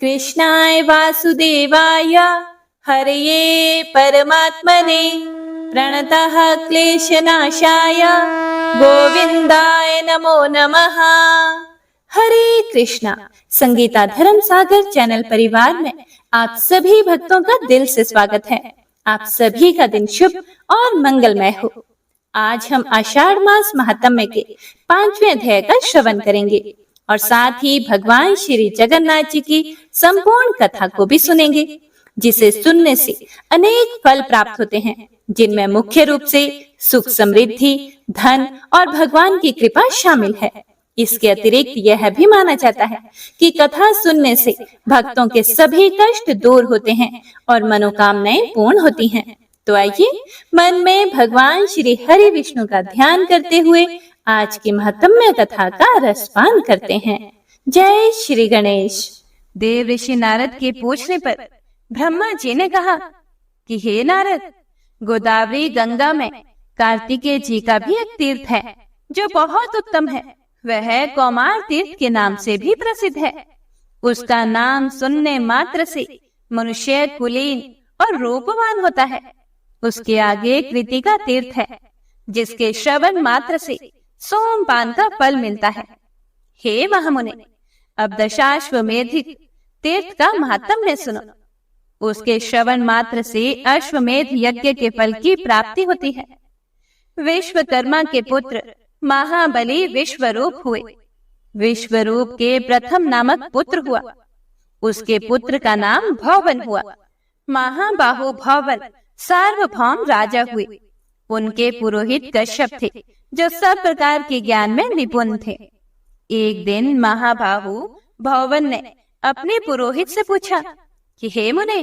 कृष्णाय वासुदेवाय हरये परमात्मने प्रणतः क्लेशनाशाय गोविंदाय नमो नमः। हरे कृष्णा। संगीता धर्म सागर चैनल परिवार में आप सभी भक्तों का दिल से स्वागत है। आप सभी का दिन शुभ और मंगलमय हो। आज हम आषाढ़ मास महात्म्य के 5वें अध्याय का श्रवण करेंगे और साथ ही भगवान श्री जगन्नाथ जी की संपूर्ण कथा को भी सुनेंगे, जिसे सुनने से अनेक फल प्राप्त होते हैं, जिनमें मुख्य रूप से सुख, समृद्धि, धन और भगवान की कृपा शामिल है। इसके अतिरिक्त यह भी माना जाता है कि कथा सुनने से भक्तों के सभी कष्ट दूर होते हैं और मनोकामनाएं पूर्ण होती हैं। तो आइए मन में भगवान श्री हरि विष्णु का ध्यान करते हुए आज की महत्म्य कथा का रसपान करते हैं। जय श्री गणेश। देव ऋषि नारद के पूछने पर ब्रह्मा जी ने कहा कि हे नारद, गोदावरी गंगा में कार्तिकेय जी का भी एक तीर्थ है जो बहुत उत्तम है। वह कौमार तीर्थ के नाम से भी प्रसिद्ध है। उसका नाम सुनने मात्र से मनुष्य कुलीन और रूपवान होता है। उसके आगे कृतिका तीर्थ है, जिसके श्रवण मात्र से सोमपान का फल मिलता है। हे महामुने, अब दशाश्वमेधिक तीर्थ का महात्म्य सुनो। उसके श्रवण मात्र से अश्वमेध यज्ञ के फल की प्राप्ति होती है। विश्वकर्मा के पुत्र महाबली विश्वरूप हुए। विश्वरूप के प्रथम नामक पुत्र हुआ। उसके पुत्र का नाम भौवन हुआ। महाबाहु भौवन सार्वभौम राजा हुए। उनके पुरोहित कश्यप थे, जो सब प्रकार के ज्ञान में निपुण थे। एक दिन महाबाहु भौवन ने अपने पुरोहित से पूछा कि हे मुने,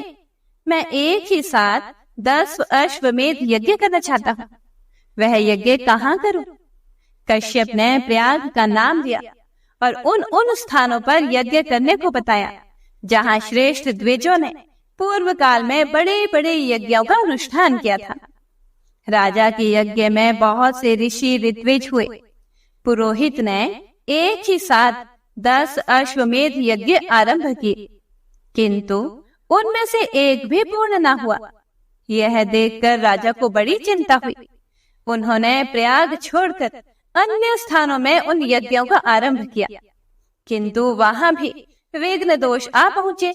मैं एक ही साथ 10 अश्वमेध यज्ञ करना चाहता हूँ। वह यज्ञ कहाँ करूं? कश्यप ने प्रयाग का नाम दिया और उन स्थानों पर यज्ञ करने को बताया जहाँ श्रेष्ठ द्विजों ने पूर्व काल में बड़े बड़े यज्ञों का अनुष्ठान किया था। राजा के यज्ञ में बहुत से ऋषि ऋत्विज हुए। पुरोहित ने एक ही साथ 10 अश्वमेध यज्ञ आरंभ किए, किंतु उनमें से एक भी पूर्ण न हुआ। यह देखकर राजा को बड़ी चिंता हुई। उन्होंने प्रयाग छोड़कर अन्य स्थानों में उन यज्ञों का आरंभ किया, किंतु वहां भी विघ्न दोष आ पहुंचे।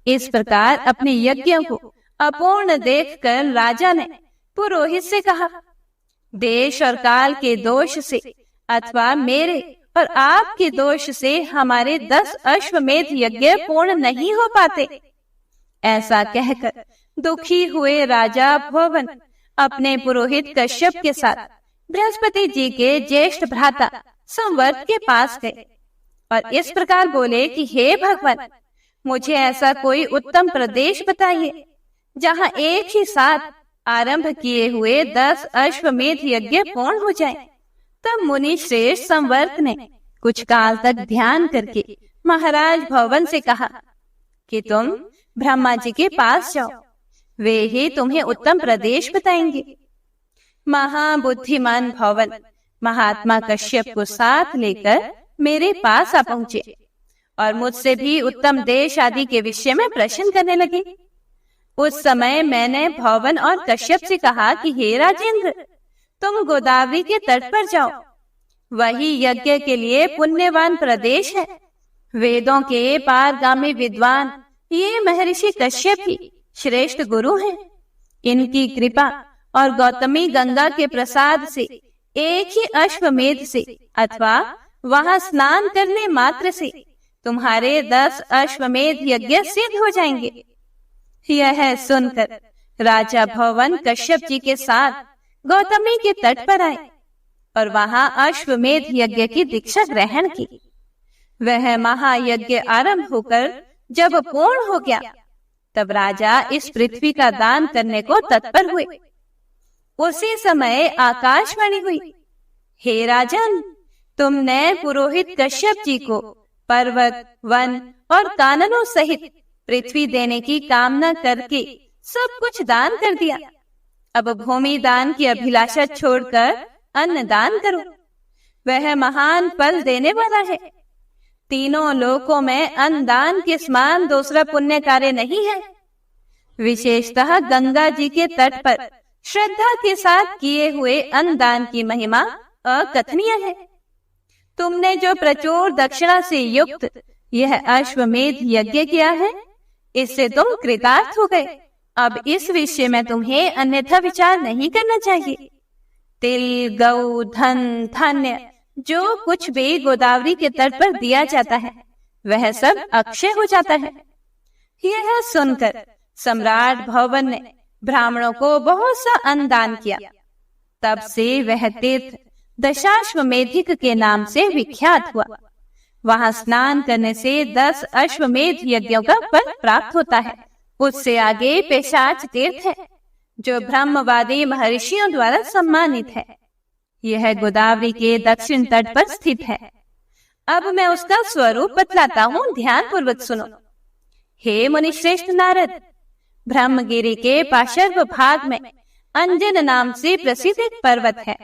इस प्रकार अपने यज्ञों को अपूर्ण देखकर राजा ने पुरोहित से कहा, देश और काल के दोष से अथवा मेरे और आपके दोष से हमारे 10 अश्वमेध यज्ञ पूर्ण नहीं हो पाते। ऐसा कहकर दुखी हुए राजा भौवन अपने पुरोहित कश्यप के साथ बृहस्पति जी के ज्येष्ठ भ्राता संवर्त के पास गए और इस प्रकार बोले कि हे भगवान, मुझे ऐसा कोई उत्तम प्रदेश बताइए जहाँ एक ही साथ आरंभ किए हुए 10 अश्वमेध यज्ञ पूर्ण हो जाएं। तब मुनि श्रेष्ठ संवर्त ने कुछ काल तक ध्यान करके महाराज भौवन से कहा कि तुम ब्रह्मा जी के पास जाओ, वे ही तुम्हें उत्तम प्रदेश बताएंगे। महाबुद्धिमान भौवन महात्मा कश्यप को साथ लेकर मेरे पास आ पहुंचे और मुझसे भी उत्तम देश आदि के विषय में प्रश्न करने लगे। उस समय मैंने भौवन और कश्यप से कहा कि हे राजेंद्र, तुम गोदावरी के तट पर जाओ। वही यज्ञ के लिए पुण्यवान प्रदेश है। वेदों के पारगामी विद्वान ये महर्षि कश्यप ही श्रेष्ठ गुरु हैं। इनकी कृपा और गौतमी गंगा के प्रसाद से एक ही अश्वमेध से अथवा वहां स्नान करने मात्र से तुम्हारे 10 अश्वमेध यज्ञ सिद्ध हो जाएंगे। यह सुनकर राजा भौवन कश्यप जी के साथ गौतमी के तट पर आए और वहां अश्वमेध यज्ञ की दीक्षा ग्रहण की। वह महायज्ञ आरंभ होकर जब पूर्ण हो गया, तब राजा इस पृथ्वी का दान करने को तत्पर हुए। उसी समय आकाशवाणी हुई, हे राजन, तुमने पुरोहित कश्यप जी को पर्वत, वन और काननों सहित पृथ्वी देने की कामना करके सब कुछ दान कर दिया। अब भूमि दान की अभिलाषा छोड़कर अन्न दान करो, वह महान फल देने वाला है। तीनों लोकों में अन्नदान के समान दूसरा पुण्य कार्य नहीं है। विशेषतः गंगा जी के तट पर श्रद्धा के साथ किए हुए अन्नदान की महिमा अकथनीय है। तुमने जो प्रचुर दक्षिणा से युक्त यह अश्वमेध यज्ञ किया है, इससे तुम कृतार्थ हो गए। अब इस विषय में तुम्हें अन्यथा विचार नहीं करना चाहिए। तिल, गौ, धन, धान्य जो कुछ भी गोदावरी के तट पर दिया जाता है, वह सब अक्षय हो जाता है। यह सुनकर सम्राट भवन ने ब्राह्मणों को बहुत सा अन्न दान किया। तब से वह तीर्थ दशाश्वमेधिक के नाम से विख्यात हुआ। वहां स्नान करने से 10 अश्वमेध यज्ञों का फल प्राप्त होता है। उससे आगे पेशाच तीर्थ है, जो ब्रह्मवादी महर्षियों द्वारा सम्मानित है। यह गोदावरी के दक्षिण तट पर स्थित है। अब मैं उसका स्वरूप बतलाता हूँ, ध्यान पूर्वक सुनो। हे मुनिश्रेष्ठ नारद, ब्रह्मगिरी के पार्श्व भाग में अंजन नाम से प्रसिद्ध एक पर्वत है।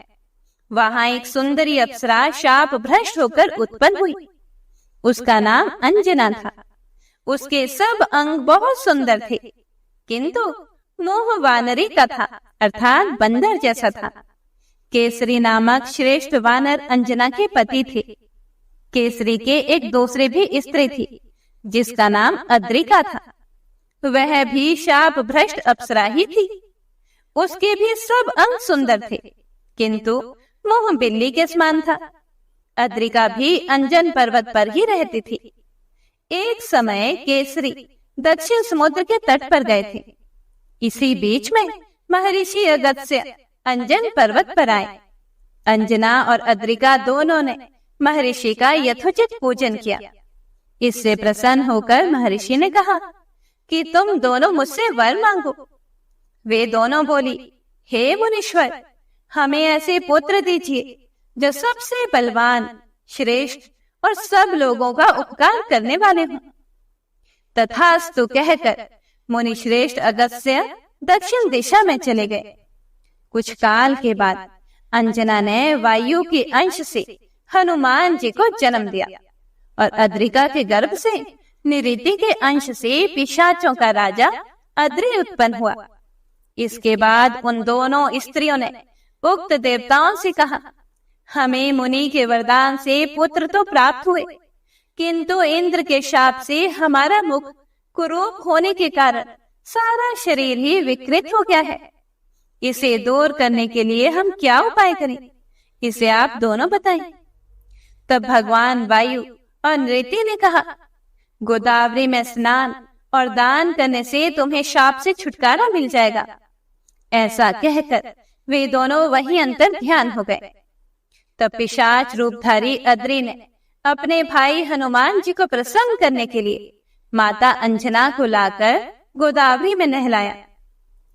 वहां एक सुंदरी अप्सरा शाप भ्रष्ट होकर उत्पन्न हुई। उसका नाम अंजना था। उसके सब अंग बहुत सुंदर थे, किंतु मोह वानरी का था, अर्थात बंदर जैसा था। केसरी नामक श्रेष्ठ वानर अंजना के पति थे। केसरी के एक दूसरे भी स्त्री थी, जिसका नाम अद्रिका था। वह भी शाप भ्रष्ट अप्सरा ही थी। उसके भी सब अंग सुंदर थे, किंतु मुंह बिल्ली के समान था। अद्रिका भी अंजन पर्वत पर ही रहती थी। एक समय केसरी दक्षिण समुद्र के तट पर गए थे। इसी बीच में महर्षि अगस्त्य अंजन पर्वत पर आए। अंजना और अद्रिका दोनों ने महर्षि का यथोचित पूजन किया। इससे प्रसन्न होकर महर्षि ने कहा कि तुम दोनों मुझसे वर मांगो। वे दोनों बोली, हे मुनीश्वर, हमें ऐसे पुत्र दीजिए जो सबसे बलवान, श्रेष्ठ और सब लोगों का उपकार करने वाले हों। तथास्तु कहकर मुनिश्रेष्ठ अगस्त्य दक्षिण दिशा में चले गए। कुछ काल के बाद अंजना ने वायु के अंश से हनुमान जी को जन्म दिया और अद्रिका के गर्भ से निऋति के अंश से पिशाचों का राजा अद्रि उत्पन्न हुआ। इसके बाद उन दोनों स्त्रियों ने उक्त देवताओं से कहा, हमें मुनि के वरदान से पुत्र तो प्राप्त हुए, किंतु इंद्र के शाप से हमारा मुख कुरूप होने के कारण सारा शरीर ही विकृत हो गया है। इसे दूर करने के लिए हम क्या उपाय करें, इसे आप दोनों बताएं। तब भगवान वायु और नृति ने कहा, गोदावरी में स्नान और दान करने से तुम्हें शाप से छुटकारा मिल जाएगा। ऐसा कहकर वे दोनों वहीं अंतर ध्यान हो गए। तब पिशाच रूपधारी अद्रि ने अपने भाई हनुमान जी को प्रसन्न करने के लिए माता अंजना को लाकर गोदावरी में नहलाया।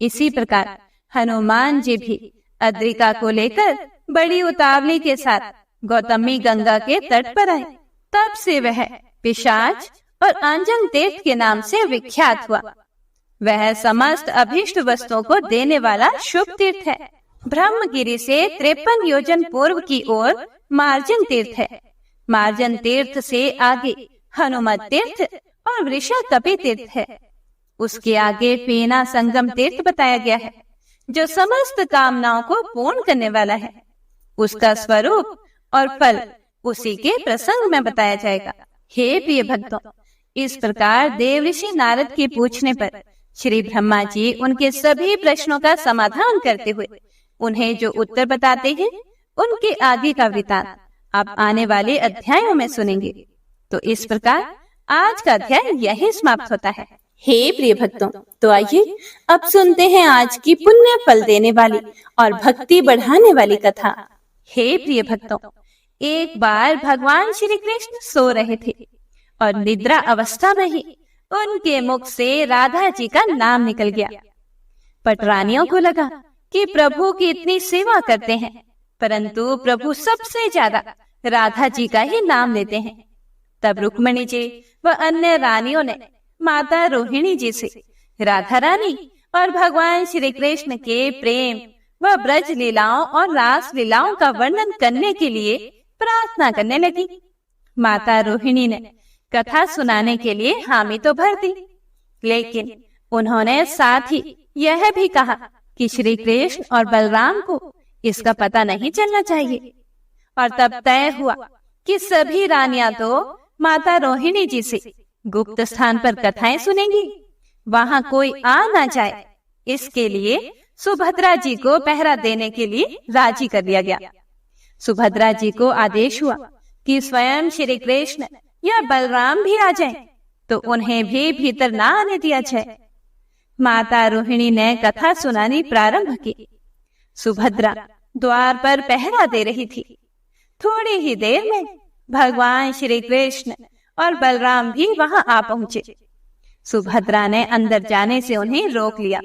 इसी प्रकार हनुमान जी भी अद्रिका को लेकर बड़ी उतावली के साथ गौतमी गंगा के तट पर आए। तब से वह पिशाच और अंजन तीर्थ के नाम से विख्यात हुआ। वह समस्त अभीष्ट वस्तुओं को देने वाला शुभ तीर्थ है। ब्रह्मगिरी से 53 योजन पूर्व की ओर मार्जन तीर्थ है। मार्जन तीर्थ से आगे हनुमत तीर्थ और वृषा कपि तीर्थ है। उसके आगे फेना संगम तीर्थ बताया गया है, जो समस्त कामनाओं को पूर्ण करने वाला है। उसका स्वरूप और फल उसी के प्रसंग में बताया जाएगा। हे प्रिय भक्तों, इस प्रकार देवऋषि नारद के पूछने पर श्री ब्रह्मा जी उनके सभी प्रश्नों का समाधान करते हुए उन्हें जो उत्तर बताते हैं, उनके आगे का वृतांत आप आने वाले अध्यायों में सुनेंगे। तो इस प्रकार आज का अध्याय यही समाप्त होता है। हे प्रिय भक्तों, तो आइए अब सुनते हैं आज की पुण्य फल देने वाली और भक्ति बढ़ाने वाली कथा। हे प्रिय भक्तों, एक बार भगवान श्री कृष्ण सो रहे थे और निद्रा अवस्था में ही उनके मुख से राधा जी का नाम निकल गया। पटरानियों को लगा कि प्रभु की इतनी सेवा करते हैं, परंतु प्रभु सबसे ज्यादा राधा जी का ही नाम लेते हैं। तब रुक्मिणी जी व अन्य रानियों ने माता रोहिणी जी से राधा रानी और भगवान श्री कृष्ण के प्रेम व ब्रज लीलाओं और रास लीलाओं का वर्णन करने के लिए प्रार्थना करने लगी। माता रोहिणी ने कथा सुनाने के लिए हामी तो भर दी, लेकिन उन्होंने साथ ही यह भी कहा कि श्री कृष्ण और बलराम को इसका पता नहीं चलना चाहिए। और तब तय हुआ कि सभी रानियां तो माता रोहिणी जी से गुप्त स्थान पर कथाएं सुनेंगी, वहां कोई आ ना जाए, इसके लिए सुभद्रा जी को पहरा देने के लिए राजी कर लिया गया। सुभद्रा जी को आदेश हुआ कि स्वयं श्री कृष्ण या बलराम भी आ जाएं, तो उन्हें भी भीतर ना आने दिया जाए। माता रोहिणी ने कथा सुनानी प्रारंभ की। सुभद्रा द्वार पर पहरा दे रही थी। थोड़ी ही देर में भगवान श्री कृष्ण और बलराम भी वहां आ पहुंचे। सुभद्रा ने अंदर जाने से उन्हें रोक लिया।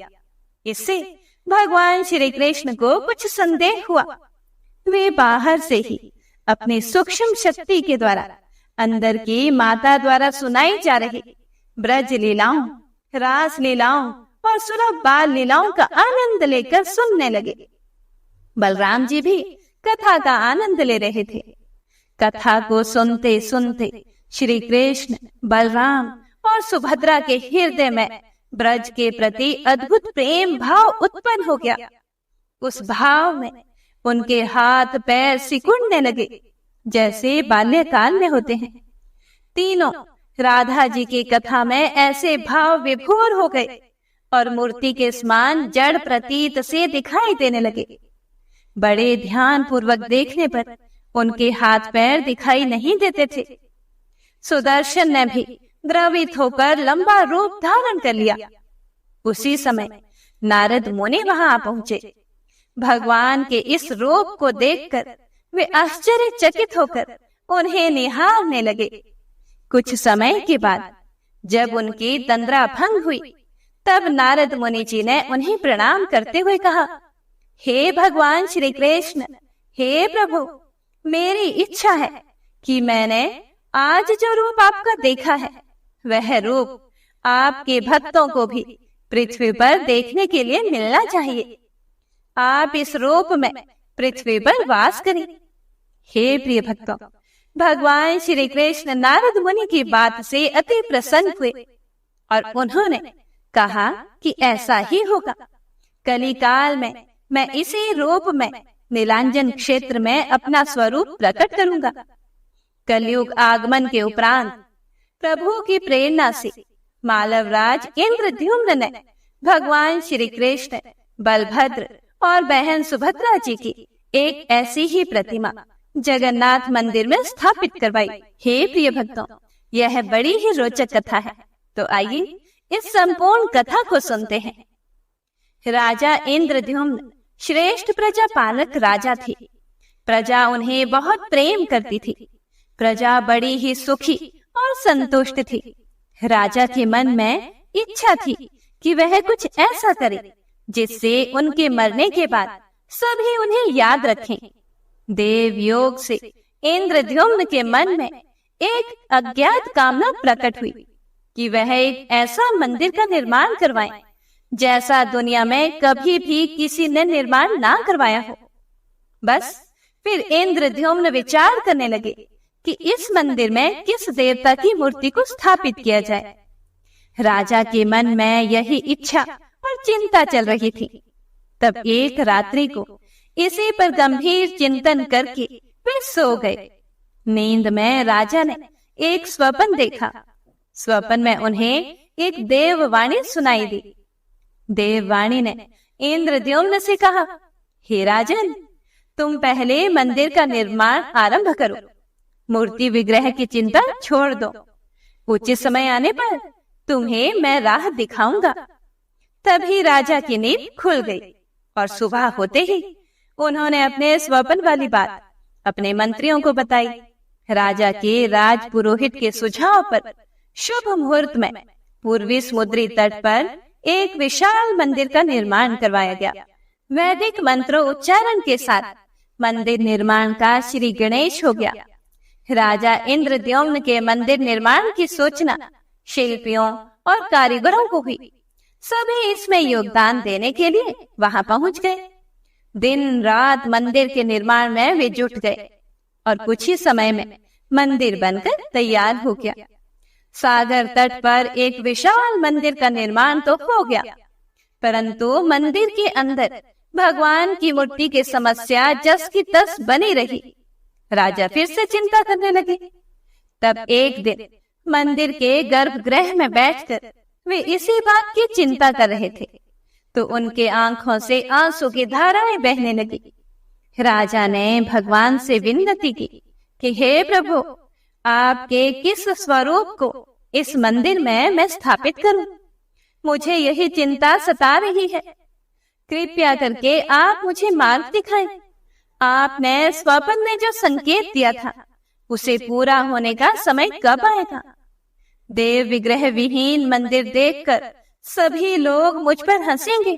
इससे भगवान श्री कृष्ण को कुछ संदेह हुआ। वे बाहर से ही अपनी सूक्ष्म शक्ति के द्वारा अंदर की माता द्वारा सुनाई जा रही ब्रज लीलाओं, रास लीलाओं और सुलभ बाल लीलाओं का आनंद लेकर सुनने लगे। बलराम जी भी कथा का आनंद ले रहे थे। कथा को सुनते सुनते श्री कृष्ण, बलराम और सुभद्रा के हृदय में ब्रज के प्रति अद्भुत प्रेम भाव उत्पन्न हो गया। उस भाव में उनके हाथ पैर सिकुड़ने लगे, जैसे बाल्यकाल में होते हैं। तीनों राधा जी की कथा में ऐसे भाव विभोर हो गए और मूर्ति के समान जड़ प्रतीत से दिखाई देने लगे। बड़े ध्यान पूर्वक देखने पर उनके हाथ पैर दिखाई नहीं देते थे। सुदर्शन ने भी द्रवित होकर लंबा रूप धारण कर लिया। उसी समय नारद मुनि वहां आ पहुंचे। भगवान के इस रूप को देखकर वे आश्चर्यचकित होकर उन्हें निहारने लगे। कुछ समय के बाद जब उनकी तंद्रा भंग हुई, तब नारद मुनि जी ने उन्हें प्रणाम करते हुए कहा, हे भगवान श्री कृष्ण, हे प्रभु, मेरी इच्छा है कि मैंने आज जो रूप आपका देखा है, वह रूप आपके भक्तों को भी पृथ्वी पर देखने के लिए मिलना चाहिए। आप इस रूप में पृथ्वी पर वास करें। हे प्रिय भक्तों, भगवान श्री कृष्ण नारद मुनि की बात से अति प्रसन्न हुए और उन्होंने कहा कि ऐसा ही होगा। कलिकाल में मैं इसी रूप में नीलांजन क्षेत्र में अपना स्वरूप प्रकट करूंगा। कलयुग आगमन के उपरांत प्रभु की प्रेरणा से मालवराज इंद्रद्युम्न ने भगवान श्री कृष्ण, बलभद्र और बहन सुभद्रा जी की एक ऐसी ही प्रतिमा जगन्नाथ मंदिर में स्थापित करवाई। हे प्रिय भक्तों, यह बड़ी ही रोचक कथा है, तो आइए इस संपूर्ण कथा को सुनते हैं। राजा इंद्रद्युम्न श्रेष्ठ प्रजा पालक राजा थे। प्रजा उन्हें बहुत प्रेम करती थी। प्रजा बड़ी ही सुखी और संतुष्ट थी। राजा के मन में इच्छा थी कि वह कुछ ऐसा करे जिससे उनके मरने के बाद सभी उन्हें याद रखें। देव योग से इंद्रद्युम्न के मन में एक अज्ञात कामना प्रकट हुई कि वह एक ऐसा मंदिर का निर्माण करवाएं जैसा दुनिया में कभी भी किसी ने निर्माण ना करवाया हो। बस फिर इंद्रद्युम्न विचार करने लगे कि इस मंदिर में किस देवता की मूर्ति को स्थापित किया जाए। राजा के मन में यही इच्छा और चिंता चल रही थी। तब एक रात्रि को इसी पर गंभीर चिंतन करके वे सो गए। नींद में राजा ने एक स्वप्न देखा। स्वप्न में उन्हें एक देववाणी सुनाई दी। देववाणी ने इंद्रद्युम्न से कहा, हे राजन, तुम पहले मंदिर का निर्माण आरंभ करो। मूर्ति विग्रह की चिंता छोड़ दो। उचित समय आने पर तुम्हें मैं राह दिखाऊंगा। तभी राजा की नींद खुल गई और सुबह होते ही उन्होंने अपने स्वप्न वाली बात अपने मंत्रियों को बताई। राजा के राज पुरोहित के सुझाव पर शुभ मुहूर्त में पूर्वी समुद्री तट पर एक विशाल मंदिर का निर्माण करवाया गया। वैदिक मंत्रों उच्चारण के साथ मंदिर निर्माण का श्री गणेश हो गया। राजा इंद्रद्युम्न के मंदिर निर्माण की सूचना शिल्पियों और कारीगरों को हुई। सभी इसमें योगदान देने के लिए वहां पहुंच गए। दिन रात मंदिर के निर्माण में वे जुट गए और कुछ ही समय में मंदिर बनकर तैयार हो गया। सागर तट पर एक विशाल मंदिर का निर्माण तो हो गया, परंतु मंदिर के अंदर भगवान की मूर्ति की समस्या जस की तस बनी रही। राजा फिर से चिंता करने लगे। तब एक दिन मंदिर के गर्भगृह में बैठकर वे इसी बात की चिंता कर रहे थे, तो उनके आंखों से आंसू की धाराएं बहने लगी। राजा ने भगवान से विनती की कि हे प्रभु, आपके किस स्वरूप को इस मंदिर में मैं स्थापित करूं? मुझे यही चिंता सता रही है। कृपया करके आप मुझे मार्ग दिखाएं। आपने स्वप्न में जो संकेत दिया था उसे पूरा होने का समय कब आएगा? देव विग्रह विहीन मंदिर देखकर सभी लोग मुझ पर हंसेंगे।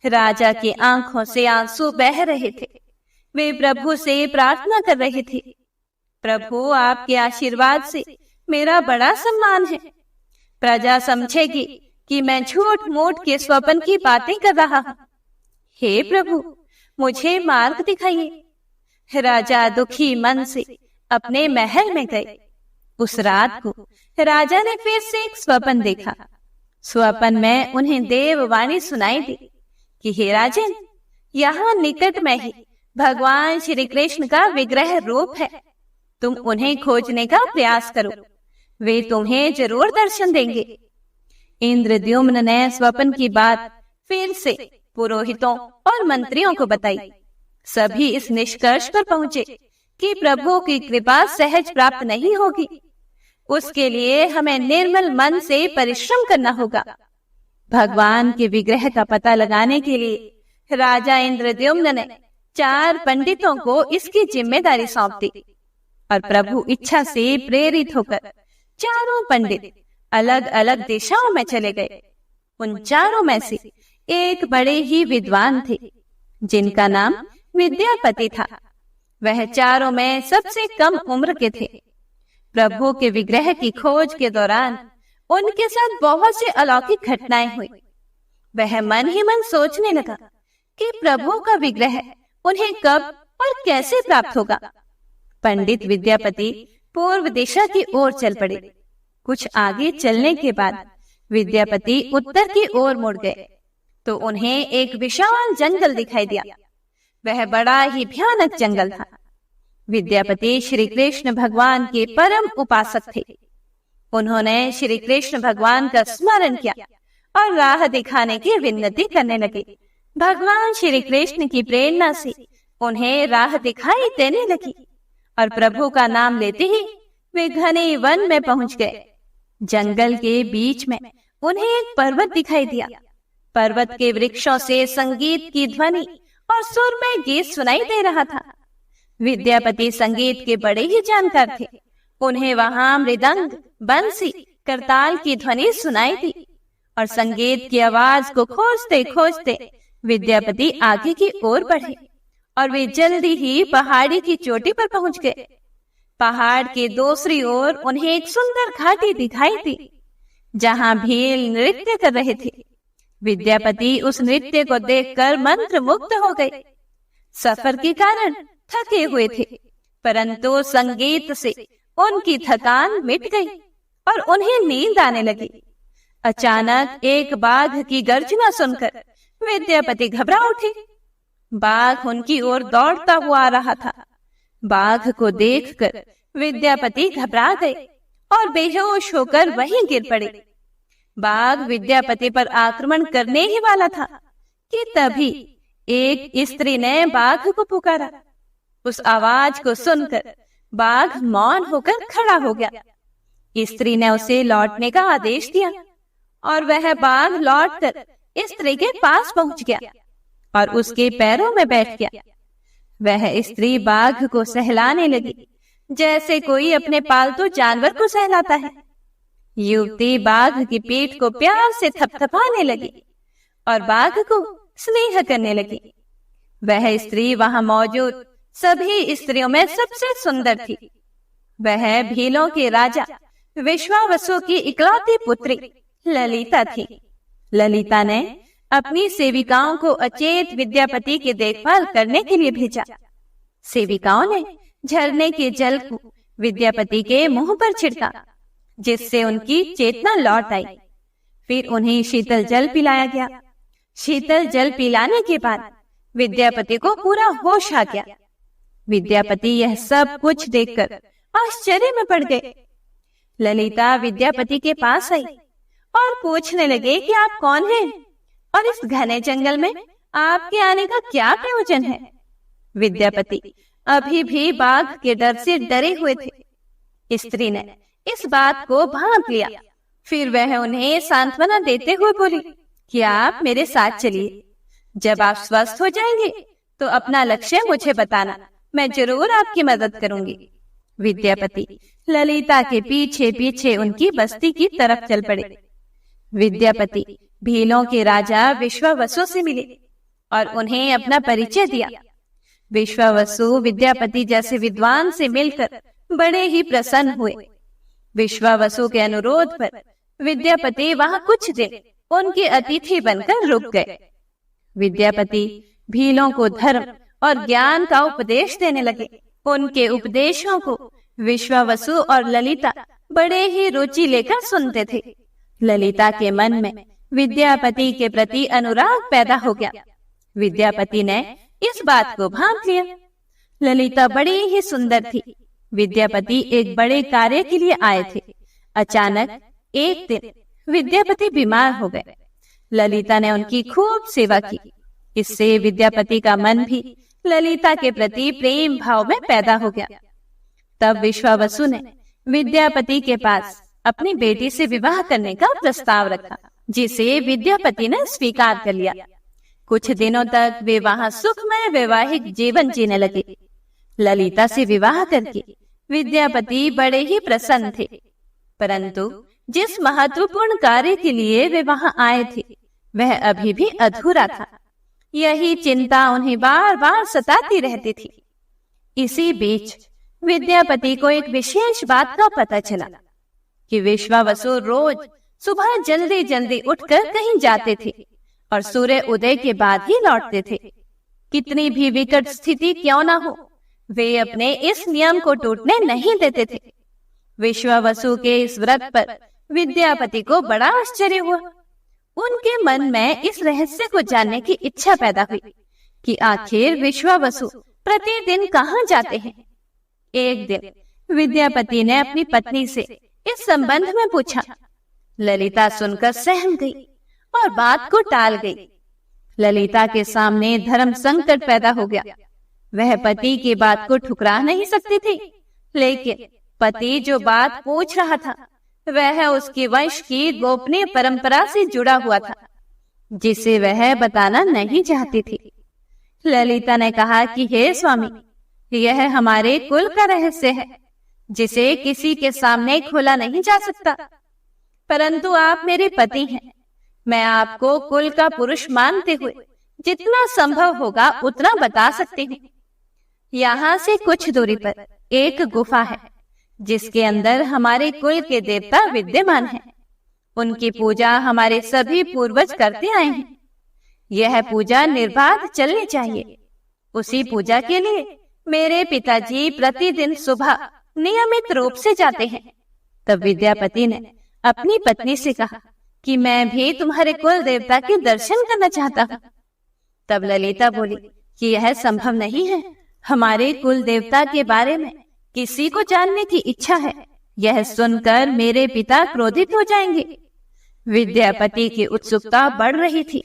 राजा की आंखों से आंसू बह रहे थे। वे प्रभु से प्रार्थना कर रहे थे, प्रभु आपके आशीर्वाद से मेरा बड़ा सम्मान है। प्रजा समझेगी कि मैं झूठ मूठ के स्वप्न की बातें कर रहा हूँ। हे प्रभु, मुझे मार्ग दिखाइए। राजा दुखी मन से अपने महल में गए। उस रात को राजा ने फिर से एक स्वप्न देखा। स्वप्न में उन्हें देववाणी सुनाई दी कि हे राजन, यहाँ निकट में ही भगवान श्री कृष्ण का विग्रह रूप है। तुम उन्हें खोजने का प्रयास करो, वे तुम्हें जरूर दर्शन देंगे। इंद्रद्युम्न ने स्वप्न की बात फिर से पुरोहितों और मंत्रियों को बताई। सभी इस निष्कर्ष पर पहुंचे कि प्रभु की कृपा सहज प्राप्त नहीं होगी। उसके लिए हमें निर्मल मन से परिश्रम करना होगा। भगवान के विग्रह का पता लगाने के लिए राजा इंद्रद्युम्न ने 4 पंडितों को इसकी जिम्मेदारी सौंप दी और प्रभु इच्छा से प्रेरित होकर चारों पंडित अलग अलग दिशाओं में चले गए। उन चारों में से एक बड़े ही विद्वान थे जिनका नाम विद्यापति था। वह चारों में सबसे कम उम्र के थे। प्रभु के विग्रह की खोज के दौरान उनके साथ बहुत सी अलौकिक घटनाएं हुई। वह मन ही मन सोचने लगा कि प्रभु का विग्रह उन्हें कब और कैसे प्राप्त होगा। पंडित विद्यापति पूर्व दिशा की ओर चल पड़े। कुछ आगे चलने के बाद विद्यापति उत्तर की ओर मुड़ गए तो उन्हें एक विशाल जंगल दिखाई दिया। वह बड़ा ही भयानक जंगल था। विद्यापति श्री कृष्ण भगवान के परम उपासक थे। उन्होंने श्री कृष्ण भगवान का स्मरण किया और राह दिखाने की विनती करने लगे। भगवान श्री कृष्ण की प्रेरणा से उन्हें राह दिखाई देने लगी और प्रभु का नाम लेते ही वे घने वन में पहुंच गए। जंगल के बीच में उन्हें एक पर्वत दिखाई दिया। पर्वत के वृक्षों से संगीत की ध्वनि और सुरमय गीत सुनाई दे रहा था। विद्यापति संगीत के बड़े ही जानकार थे। उन्हें वहां मृदंग, बंसी, करताल की ध्वनि सुनाई दी और संगीत की आवाज को खोजते खोजते विद्यापति आगे की ओर बढ़े और वे जल्दी ही पहाड़ी की चोटी पर पहुंच गए। पहाड़ के दूसरी ओर उन्हें एक सुंदर घाटी दिखाई दी जहां भील नृत्य कर रहे थे। विद्यापति उस नृत्य को देखकर मंत्र मुग्ध हो गए। सफर के कारण थके हुए थे, परंतु संगीत से उनकी थकान मिट गई और उन्हें नींद आने लगी। अचानक एक बाघ की गर्जना सुनकर विद्यापति घबरा उठे। बाघ उनकी ओर दौड़ता हुआ आ रहा था। बाघ को देखकर विद्यापति घबरा गए और बेहोश होकर वहीं गिर पड़े। बाघ विद्यापति पर आक्रमण करने ही वाला था कि तभी एक स्त्री ने बाघ को पुकारा। उस आवाज को सुनकर बाघ मौन होकर खड़ा हो गया। स्त्री ने उसे लौटने का आदेश दिया और वह बाघ लौटकर स्त्री के पास पहुंच गया और उसके पैरों में बैठ गया। वह स्त्री बाघ को सहलाने लगी जैसे कोई अपने पालतू जानवर को सहलाता है। युवती बाघ की पीठ को प्यार से थपथपाने लगी और बाघ को स्नेह करने लगी। वह स्त्री वहां मौजूद सभी स्त्रियों में सबसे सुंदर थी। वह भीलों के राजा विश्वावसु की इकलौती पुत्री ललिता थी। ललिता ने अपनी सेविकाओं को अचेत विद्यापति की देखभाल करने के लिए भेजा। सेविकाओं ने झरने के जल को विद्यापति के मुंह पर छिड़का, जिससे उनकी चेतना लौट आई। फिर उन्हें शीतल जल पिलाया गया। शीतल जल पिलाने के बाद विद्यापति को पूरा होश आ गया। विद्यापति यह सब कुछ देखकर आश्चर्य में पड़ गए। ललिता विद्यापति के पास आई और पूछने लगे कि आप कौन हैं और इस घने जंगल में आपके आने का क्या प्रयोजन है। विद्यापति अभी भी बाघ के डर से डरे हुए थे। स्त्री ने इस बात को भांप लिया। फिर वह उन्हें सांत्वना देते हुए बोली कि आप मेरे साथ चलिए। जब आप स्वस्थ हो जाएंगे तो अपना लक्ष्य मुझे बताना, मैं जरूर आपकी मदद करूंगी। विद्यापति ललिता के पीछे पीछे उनकी बस्ती की तरफ चल पड़े। विद्यापति भीलों के राजा विश्वावसु से मिले और उन्हें अपना परिचय दिया। विश्वावसु विद्यापति जैसे विद्वान से मिलकर बड़े ही प्रसन्न हुए। विश्वावसु के अनुरोध पर विद्यापति वहां कुछ दिन उनके अतिथि बनकर रुक गए। विद्यापति भीलों को धर्म और ज्ञान का उपदेश देने लगे। उनके उपदेशों को विश्वावसु और ललिता बड़े ही रुचि लेकर सुनते थे। ललिता के मन में विद्यापति के प्रति अनुराग पैदा हो गया। विद्यापति ने इस बात को भांप लिया। ललिता बड़ी ही सुंदर थी। विद्यापति एक बड़े कार्य के लिए आए थे। अचानक एक दिन विद्यापति बीमार हो गए। ललिता ने उनकी खूब सेवा की। इससे विद्यापति का मन भी ललिता के प्रति प्रेम भाव में पैदा हो गया। तब विश्वावसु ने विद्यापति के पास अपनी बेटी से विवाह करने का प्रस्ताव रखा, जिसे विद्यापति ने स्वीकार कर लिया। कुछ दिनों तक वे वहां सुखमय वैवाहिक जीवन जीने लगे। ललिता से विवाह करके विद्यापति बड़े ही प्रसन्न थे, परंतु जिस महत्वपूर्ण कार्य के लिए वे वहां आए थे वह अभी भी अधूरा था। यही चिंता उन्हें बार बार सताती रहती थी। इसी बीच विद्यापति को एक विशेष बात का पता चला कि विश्वावसु रोज सुबह जल्दी जल्दी उठकर कहीं जाते थे और सूर्य उदय के बाद ही लौटते थे। कितनी भी विकट स्थिति क्यों न हो, वे अपने इस नियम को टूटने नहीं देते थे। विश्वावसु के इस व्रत पर विद्यापति को बड़ा आश्चर्य हुआ। उनके मन में इस रहस्य को जानने की इच्छा पैदा हुई कि आखिर विश्वावसु प्रतिदिन कहाँ जाते हैं। एक दिन विद्यापति ने अपनी पत्नी से इस संबंध में पूछा। ललिता सुनकर सहम गई और बात को टाल गई। ललिता के सामने धर्म संकट पैदा हो गया। वह पति की बात को ठुकरा नहीं सकती थी, लेकिन पति जो बात पूछ रहा था वह उसके वंश की गोपनीय परंपरा से जुड़ा हुआ था, जिसे वह बताना नहीं चाहती थी। ललिता ने कहा कि हे स्वामी, यह हमारे कुल का रहस्य है, जिसे किसी के सामने खोला नहीं जा सकता। परंतु आप मेरे पति हैं। मैं आपको कुल का पुरुष मानते हुए जितना संभव होगा उतना बता सकती हूँ। यहाँ से कुछ दूरी पर एक गुफा है, जिसके अंदर हमारे कुल के देवता विद्यमान हैं। उनकी पूजा हमारे सभी पूर्वज करते आए हैं। यह पूजा निर्बाध चलनी चाहिए। उसी पूजा के लिए मेरे पिताजी प्रतिदिन सुबह नियमित रूप से जाते हैं। तब विद्यापति ने अपनी पत्नी से कहा कि मैं भी तुम्हारे कुल देवता के दर्शन करना चाहता हूँ। तब ललिता बोली कि यह संभव नहीं है। हमारे कुल देवता के बारे में किसी को जानने की इच्छा है। यह सुनकर मेरे पिता क्रोधित हो जाएंगे। विद्यापति की उत्सुकता बढ़ रही थी।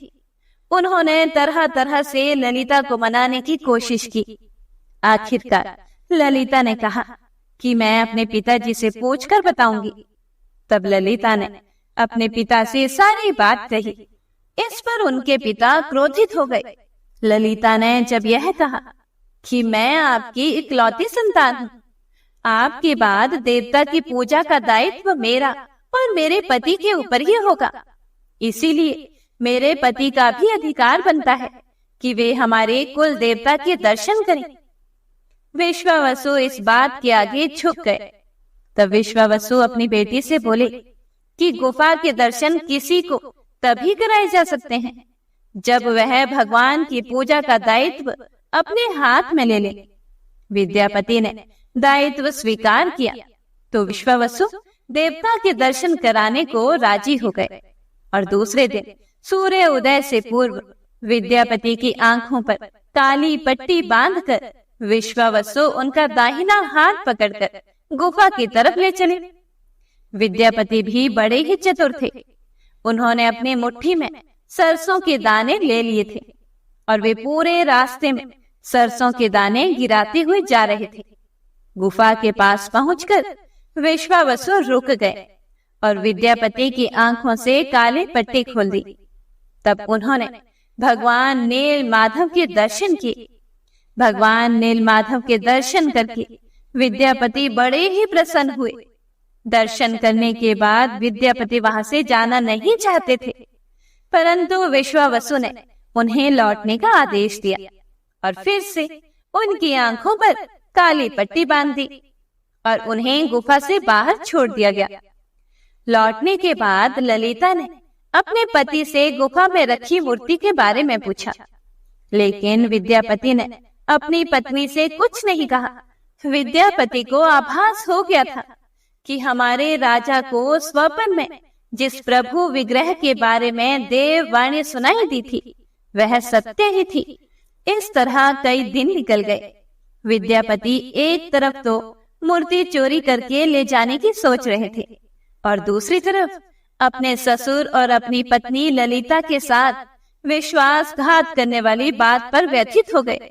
उन्होंने तरह तरह से ललिता को मनाने की कोशिश की। आखिरकार ललिता ने कहा कि मैं अपने पिताजी से पूछकर बताऊंगी। तब ललिता ने अपने पिता से सारी बात कही। इस पर उनके पिता क्रोधित हो गए। ललिता ने जब यह कहा कि मैं आपकी इकलौती संतान हूँ, आपके बाद देवता की पूजा का दायित्व मेरा और मेरे पति के ऊपर ही होगा। इसीलिए मेरे पति का भी अधिकार बनता है कि वे हमारे कुल देवता के दर्शन करें। विश्वावसु इस बात के आगे झुक गए। तब विश्वावसु अपनी बेटी से बोले कि गुफा के दर्शन किसी को तभी कराए जा सकते हैं जब वह भगवान की पूजा का दायित्व अपने हाथ में ले ले। विद्यापति ने दायित्व स्वीकार किया तो विश्वावसु देवता के दर्शन कराने को राजी हो गए और दूसरे दिन सूर्य उदय से पूर्व विद्यापति की आंखों पर काली पट्टी बांधकर विश्वावसु उनका दाहिना हाथ पकड़कर गुफा की तरफ ले चले। विद्यापति भी बड़े ही चतुर थे। उन्होंने अपनी मुट्ठी में सरसों के दाने ले लिए थे और वे पूरे रास्ते में सरसों के दाने गिराते हुए जा रहे थे। गुफा के पास पहुंचकर विश्वावसु रुक गए और विद्यापति की आंखों से काली पट्टी खोल दी। तब उन्होंने भगवान नील माधव के दर्शन किए। भगवान नील माधव के दर्शन करके विद्यापति बड़े ही प्रसन्न हुए। दर्शन करने के बाद विद्यापति वहां से जाना नहीं चाहते थे, परंतु विश्वावसु ने उन्हें लौटने का आदेश दिया और फिर से उनकी आंखों पर काली पट्टी बांध दी और उन्हें गुफा से बाहर छोड़ दिया गया। लौटने के बाद ललिता ने अपने पति से गुफा में रखी मूर्ति के बारे में पूछा, लेकिन विद्यापति ने अपनी पत्नी से कुछ नहीं कहा। विद्यापति को आभास हो गया था कि हमारे राजा को स्वप्न में जिस प्रभु विग्रह के बारे में देववाणी सुनाई दी थी वह सत्य ही थी। इस तरह कई दिन निकल गए। विद्यापति एक तरफ तो मूर्ति चोरी करके ले जाने की सोच रहे थे और दूसरी तरफ अपने ससुर और अपनी पत्नी ललिता के साथ विश्वासघात करने वाली बात पर व्यथित हो गए।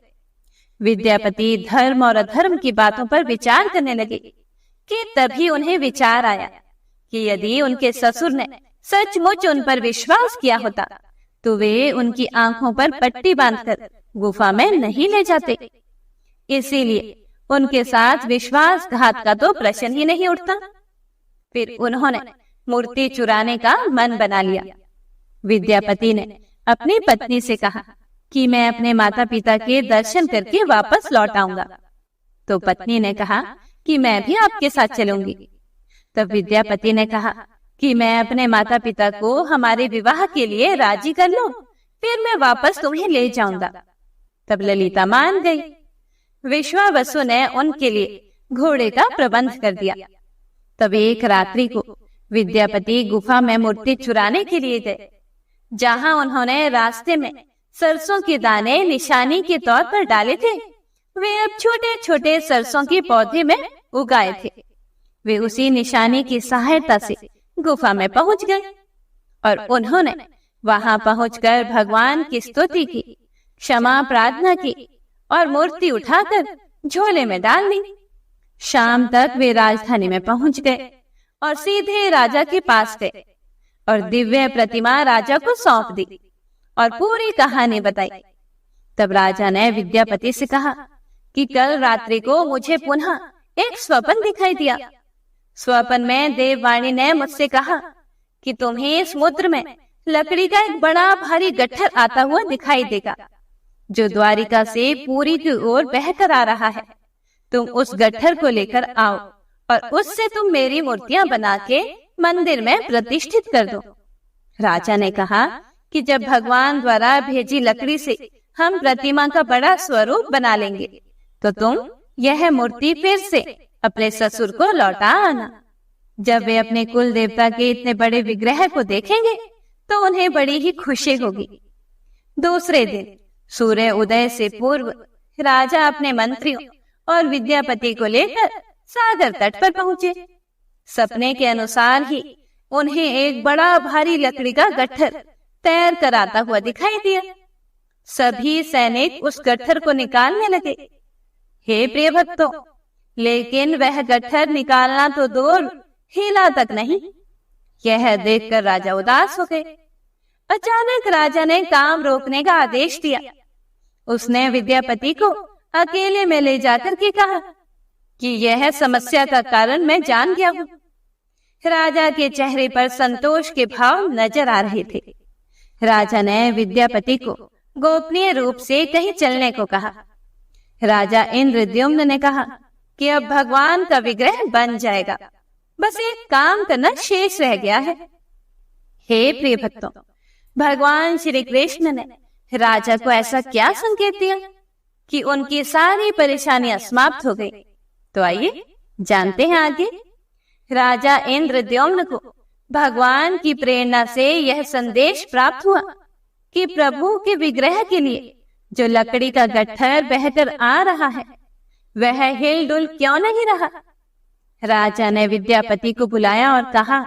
विद्यापति धर्म और अधर्म की बातों पर विचार करने लगे कि तभी उन्हें विचार आया कि यदि उनके ससुर ने सचमुच उन पर विश्वास किया होता तो वे उनकी आंखों पर पट्टी बांधकर गुफा में नहीं ले जाते। इसीलिए उनके साथ विश्वासघात का तो प्रश्न ही नहीं उठता। फिर उन्होंने मूर्ति चुराने का मन बना लिया। विद्यापति ने अपनी पत्नी से कहा कि मैं अपने माता पिता के दर्शन करके वापस लौट आऊंगा। तो पत्नी ने कहा कि मैं भी आपके साथ चलूंगी। तब विद्यापति ने कहा कि मैं अपने माता पिता को हमारे विवाह के लिए राजी कर लूं, फिर मैं वापस तुम्हें ले जाऊंगा। तब ललिता मान गई। विश्वावसु ने उनके लिए घोड़े का प्रबंध कर दिया। तब एक रात्रि को विद्यापति गुफा में मूर्ति चुराने के लिए गए, जहां उन्होंने रास्ते में सरसों के दाने निशानी के तौर पर डाले थे। वे अब छोटे छोटे सरसों के पौधे में उगाए थे। वे उसी निशानी की सहायता से गुफा में पहुंच गए और उन्होंने वहां पहुंचकर भगवान की स्तुति की, क्षमा प्रार्थना की और मूर्ति उठाकर झोले में डाल दी। शाम तक वे राजधानी में पहुंच गए और सीधे राजा के पास गए और दिव्य प्रतिमा राजा को सौंप दी और पूरी कहानी बताई। तब राजा ने विद्यापति से कहा कि कल रात्रि को मुझे पुनः एक स्वप्न दिखाई दिया। स्वप्न में देववाणी ने मुझसे कहा कि तुम्हें समुद्र में लकड़ी का एक बड़ा भारी गट्ठर आता हुआ दिखाई देगा, जो द्वारिका से पुरी की ओर बहकर आ रहा है। तुम उस गट्ठर को लेकर आओ और उससे तुम मेरी मूर्तियां बना के मंदिर में प्रतिष्ठित कर दो। राजा ने कहा कि जब भगवान द्वारा भेजी लकड़ी से हम प्रतिमा का बड़ा स्वरूप बना लेंगे तो तुम यह मूर्ति फिर से अपने ससुर को लौटा आना। जब वे अपने कुल देवता के इतने बड़े विग्रह को देखेंगे तो उन्हें बड़ी ही खुशी होगी। दूसरे दिन सूर्य उदय से पूर्व राजा अपने मंत्रियों और विद्यापति को लेकर सागर तट पर पहुंचे। सपने के अनुसार ही उन्हें एक बड़ा भारी लकड़ी का गट्ठर तैर कर आता हुआ दिखाई दिया। सभी सैनिक उस गट्ठर को निकालने लगे। हे प्रिय भक्तों, लेकिन वह गट्ठर निकालना तो दूर, हिला तक नहीं। यह देखकर राजा उदास हो गए। अचानक राजा ने काम रोकने का आदेश दिया। उसने विद्यापति को अकेले में ले जाकर के कहा कि यह समस्या का कारण मैं जान गया हूँ। राजा के चेहरे पर संतोष के भाव नजर आ रहे थे। राजा ने विद्यापति को गोपनीय रूप से कहीं चलने को कहा। राजा इंद्रद्युम्न ने कहा कि अब भगवान का विग्रह बन जाएगा, बस एक काम करना शेष रह गया है। हे प्रिय भक्तों, भगवान श्री कृष्ण ने राजा को ऐसा क्या संकेत दिया कि उनकी सारी परेशानियां समाप्त हो गई। तो आइए जानते हैं आगे। राजा इंद्रद्युम्न को भगवान की प्रेरणा से यह संदेश प्राप्त हुआ कि प्रभु के विग्रह के लिए जो लकड़ी का गट्ठर बहकर आ रहा है वह हिलडुल क्यों नहीं रहा। राजा ने विद्यापति को बुलाया और कहा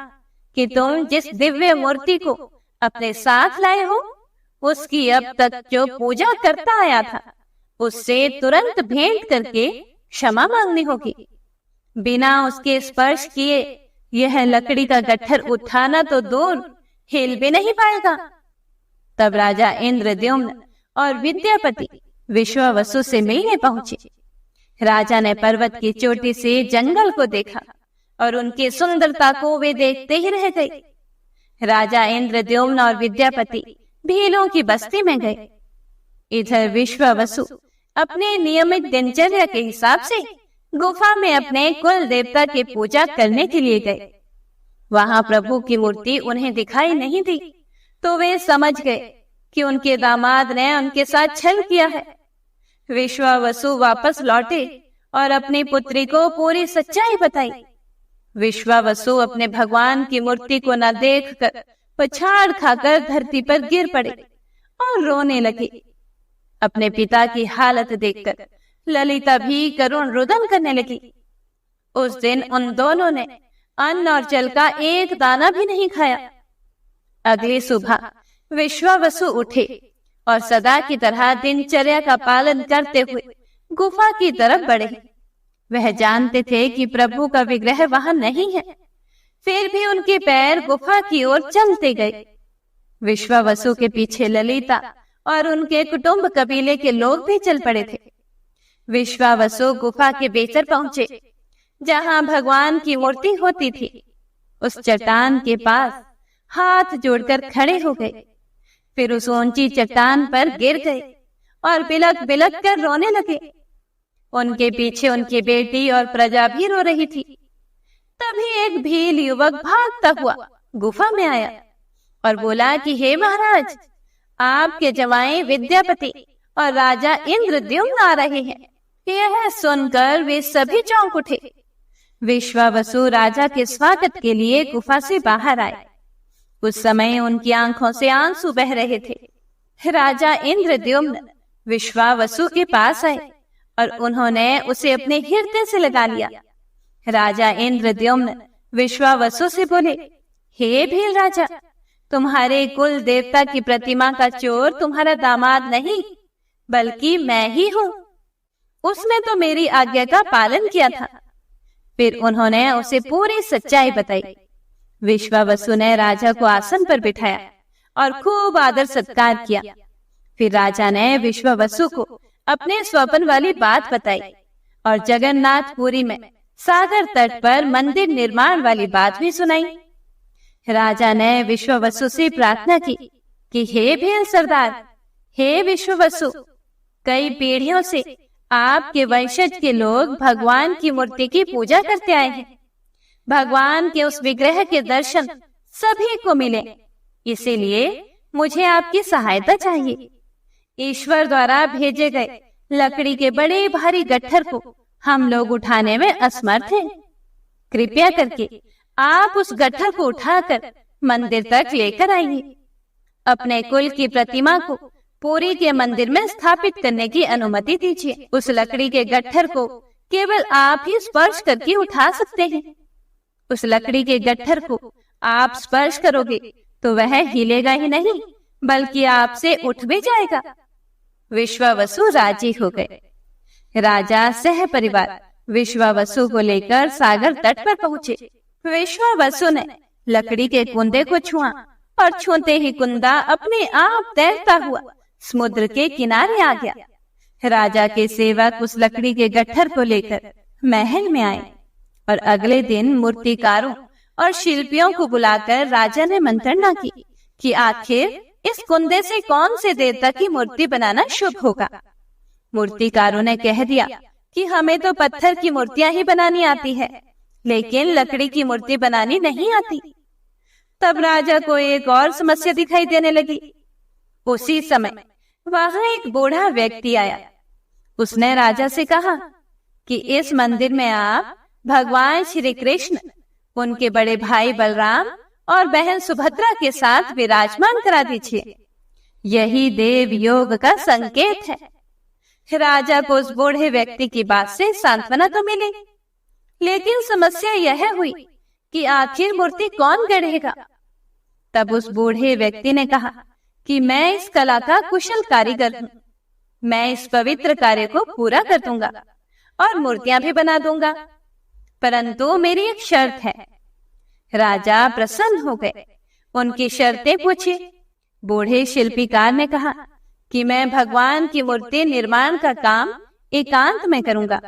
कि तुम जिस दिव्य मूर्ति को अपने साथ लाए हो उसकी अब तक जो पूजा करता आया था उससे तुरंत भेंट करके क्षमा मांगनी होगी। बिना उसके स्पर्श किए यह लकड़ी का गट्ठर उठाना तो दूर हिल भी नहीं पाएगा। तब राजा इंद्रद्युम्न और विद्यापति विश्वावसु से मिलने पहुंचे। राजा ने पर्वत की चोटी से जंगल को देखा और उनकी सुंदरता को वे देखते ही रह गए। राजा इंद्रद्युम्न और विद्यापति भीलों की बस्ती में गए। इधर विश्वावसु अपने नियमित दिनचर्या के हिसाब से गुफा में अपने कुल देवता की पूजा करने के लिए गए। वहां प्रभु की मूर्ति उन्हें दिखाई नहीं दी तो वे समझ गए कि उनके दामाद ने उनके साथ छल किया है। विश्वावसु वापस लौटे और अपनी पुत्री को पूरी सच्चाई बताई। विश्वावसु अपने भगवान की मूर्ति को न देखकर पछाड़ खाकर धरती पर गिर पड़े और रोने लगे। अपने पिता की हालत देखकर ललिता भी करुण रुदन करने लगी। उस दिन उन दोनों ने अन्न और जल का एक दाना भी नहीं खाया। अगली सुबह विश्वावसु उठे और सदा की तरह दिनचर्या का पालन करते हुए गुफा की तरफ बढ़े। वह जानते थे कि प्रभु का विग्रह वहां नहीं है, फिर भी उनके पैर गुफा की ओर चलते गए। विश्वावसु के पीछे ललिता और उनके कुटुंब कबीले के लोग भी चल पड़े थे। विश्वावसु गुफा के भीतर पहुंचे जहां भगवान की मूर्ति होती थी। उस चट्टान के पास हाथ जोड़कर खड़े हो गए, फिर उस ऊंची चट्टान पर गिर गए और बिलक बिलक कर रोने लगे। उनके पीछे उनकी बेटी और प्रजा भी रो रही थी। तभी एक भील युवक भागता हुआ गुफा में आया और बोला कि हे महाराज, आपके जवाई विद्यापति और राजा इंद्रद्युम्न आ रहे हैं। यह सुनकर वे सभी चौंक उठे। विश्वावसु राजा के स्वागत के लिए गुफा से बाहर आए। उस समय उनकी आंखों से आंसू बह रहे थे। राजा इंद्रद्युम्न विश्वावसु के पास आए और उन्होंने उसे अपने हृदय से लगा लिया। राजा इंद्रद्युम्न विश्वावसु से बोले, हे भील राजा, तुम्हारे कुल देवता की प्रतिमा का चोर तुम्हारा दामाद नहीं बल्कि मैं ही हूँ। उसने तो मेरी आज्ञा का पालन किया था। फिर उन्होंने उसे पूरी सच्चाई बताई। विश्वावसु ने राजा को आसन पर बिठाया और खूब आदर सत्कार किया। फिर राजा ने विश्वावसु को अपने स्वप्न वाली बात बताई और जगन्नाथपुरी में सागर तट पर मंदिर निर्माण वाली बात भी सुनाई। राजा ने विश्वावसु से प्रार्थना की कि हे भील सरदार, हे विश्वावसु, कई पीढ़ियों से आपके वंशज के लोग भगवान की मूर्ति की पूजा करते आए हैं। भगवान के उस विग्रह के दर्शन सभी को मिले, इसीलिए मुझे आपकी सहायता चाहिए। ईश्वर द्वारा भेजे गए लकड़ी के बड़े भारी गट्ठर को हम लोग उठाने में असमर्थ हैं। कृपया करके आप उस गट्ठर को उठाकर मंदिर तक लेकर आइए। अपने कुल की प्रतिमा को पुरी के मंदिर में स्थापित करने की अनुमति दीजिए। उस लकड़ी के गट्ठर को केवल आप ही स्पर्श करके उठा सकते हैं। उस लकड़ी के गट्ठर को आप स्पर्श करोगे तो वह हिलेगा ही नहीं बल्कि आपसे उठ भी जाएगा। विश्वावसु राजी हो गए। राजा सह परिवार विश्वावसु को लेकर सागर तट पर पहुंचे। विश्वावसु ने लकड़ी के कुंदे को छुआ और छूते ही कुंदा अपने आप तैरता हुआ समुद्र के किनारे आ गया। राजा के सेवक उस लकड़ी के गट्ठर को लेकर महल में आए और अगले दिन मूर्तिकारों और शिल्पियों को बुलाकर राजा ने मंत्रणा की कि आखिर इस कुंदे से कौन से देवता की मूर्ति बनाना शुभ होगा। मूर्तिकारों ने कह दिया कि हमें तो पत्थर की मूर्तियां ही बनानी आती है, लेकिन लकड़ी की मूर्ति बनानी नहीं आती। तब राजा को एक और समस्या दिखाई देने लगी। उसी समय वहां एक बूढ़ा व्यक्ति आया। उसने राजा से कहा कि इस मंदिर में आप भगवान श्री कृष्ण, उनके बड़े भाई बलराम और बहन सुभद्रा के साथ विराजमान करा दीजिए। यही देव योग का संकेत है। राजा को उस बूढ़े व्यक्ति की बात से सांत्वना तो मिली, लेकिन समस्या यह हुई कि आखिर मूर्ति कौन गढ़ेगा। तब उस बूढ़े व्यक्ति ने कहा कि मैं इस कला का कुशल कारीगर हूँ, मैं इस पवित्र कार्य को पूरा कर दूंगा और मूर्तियां भी बना दूंगा, परंतु मेरी एक शर्त है। राजा प्रसन्न हो गए, उनकी शर्तें पूछी। बूढ़े शिल्पीकार ने कहा कि मैं भगवान की मूर्ति निर्माण का काम एकांत में करूंगा।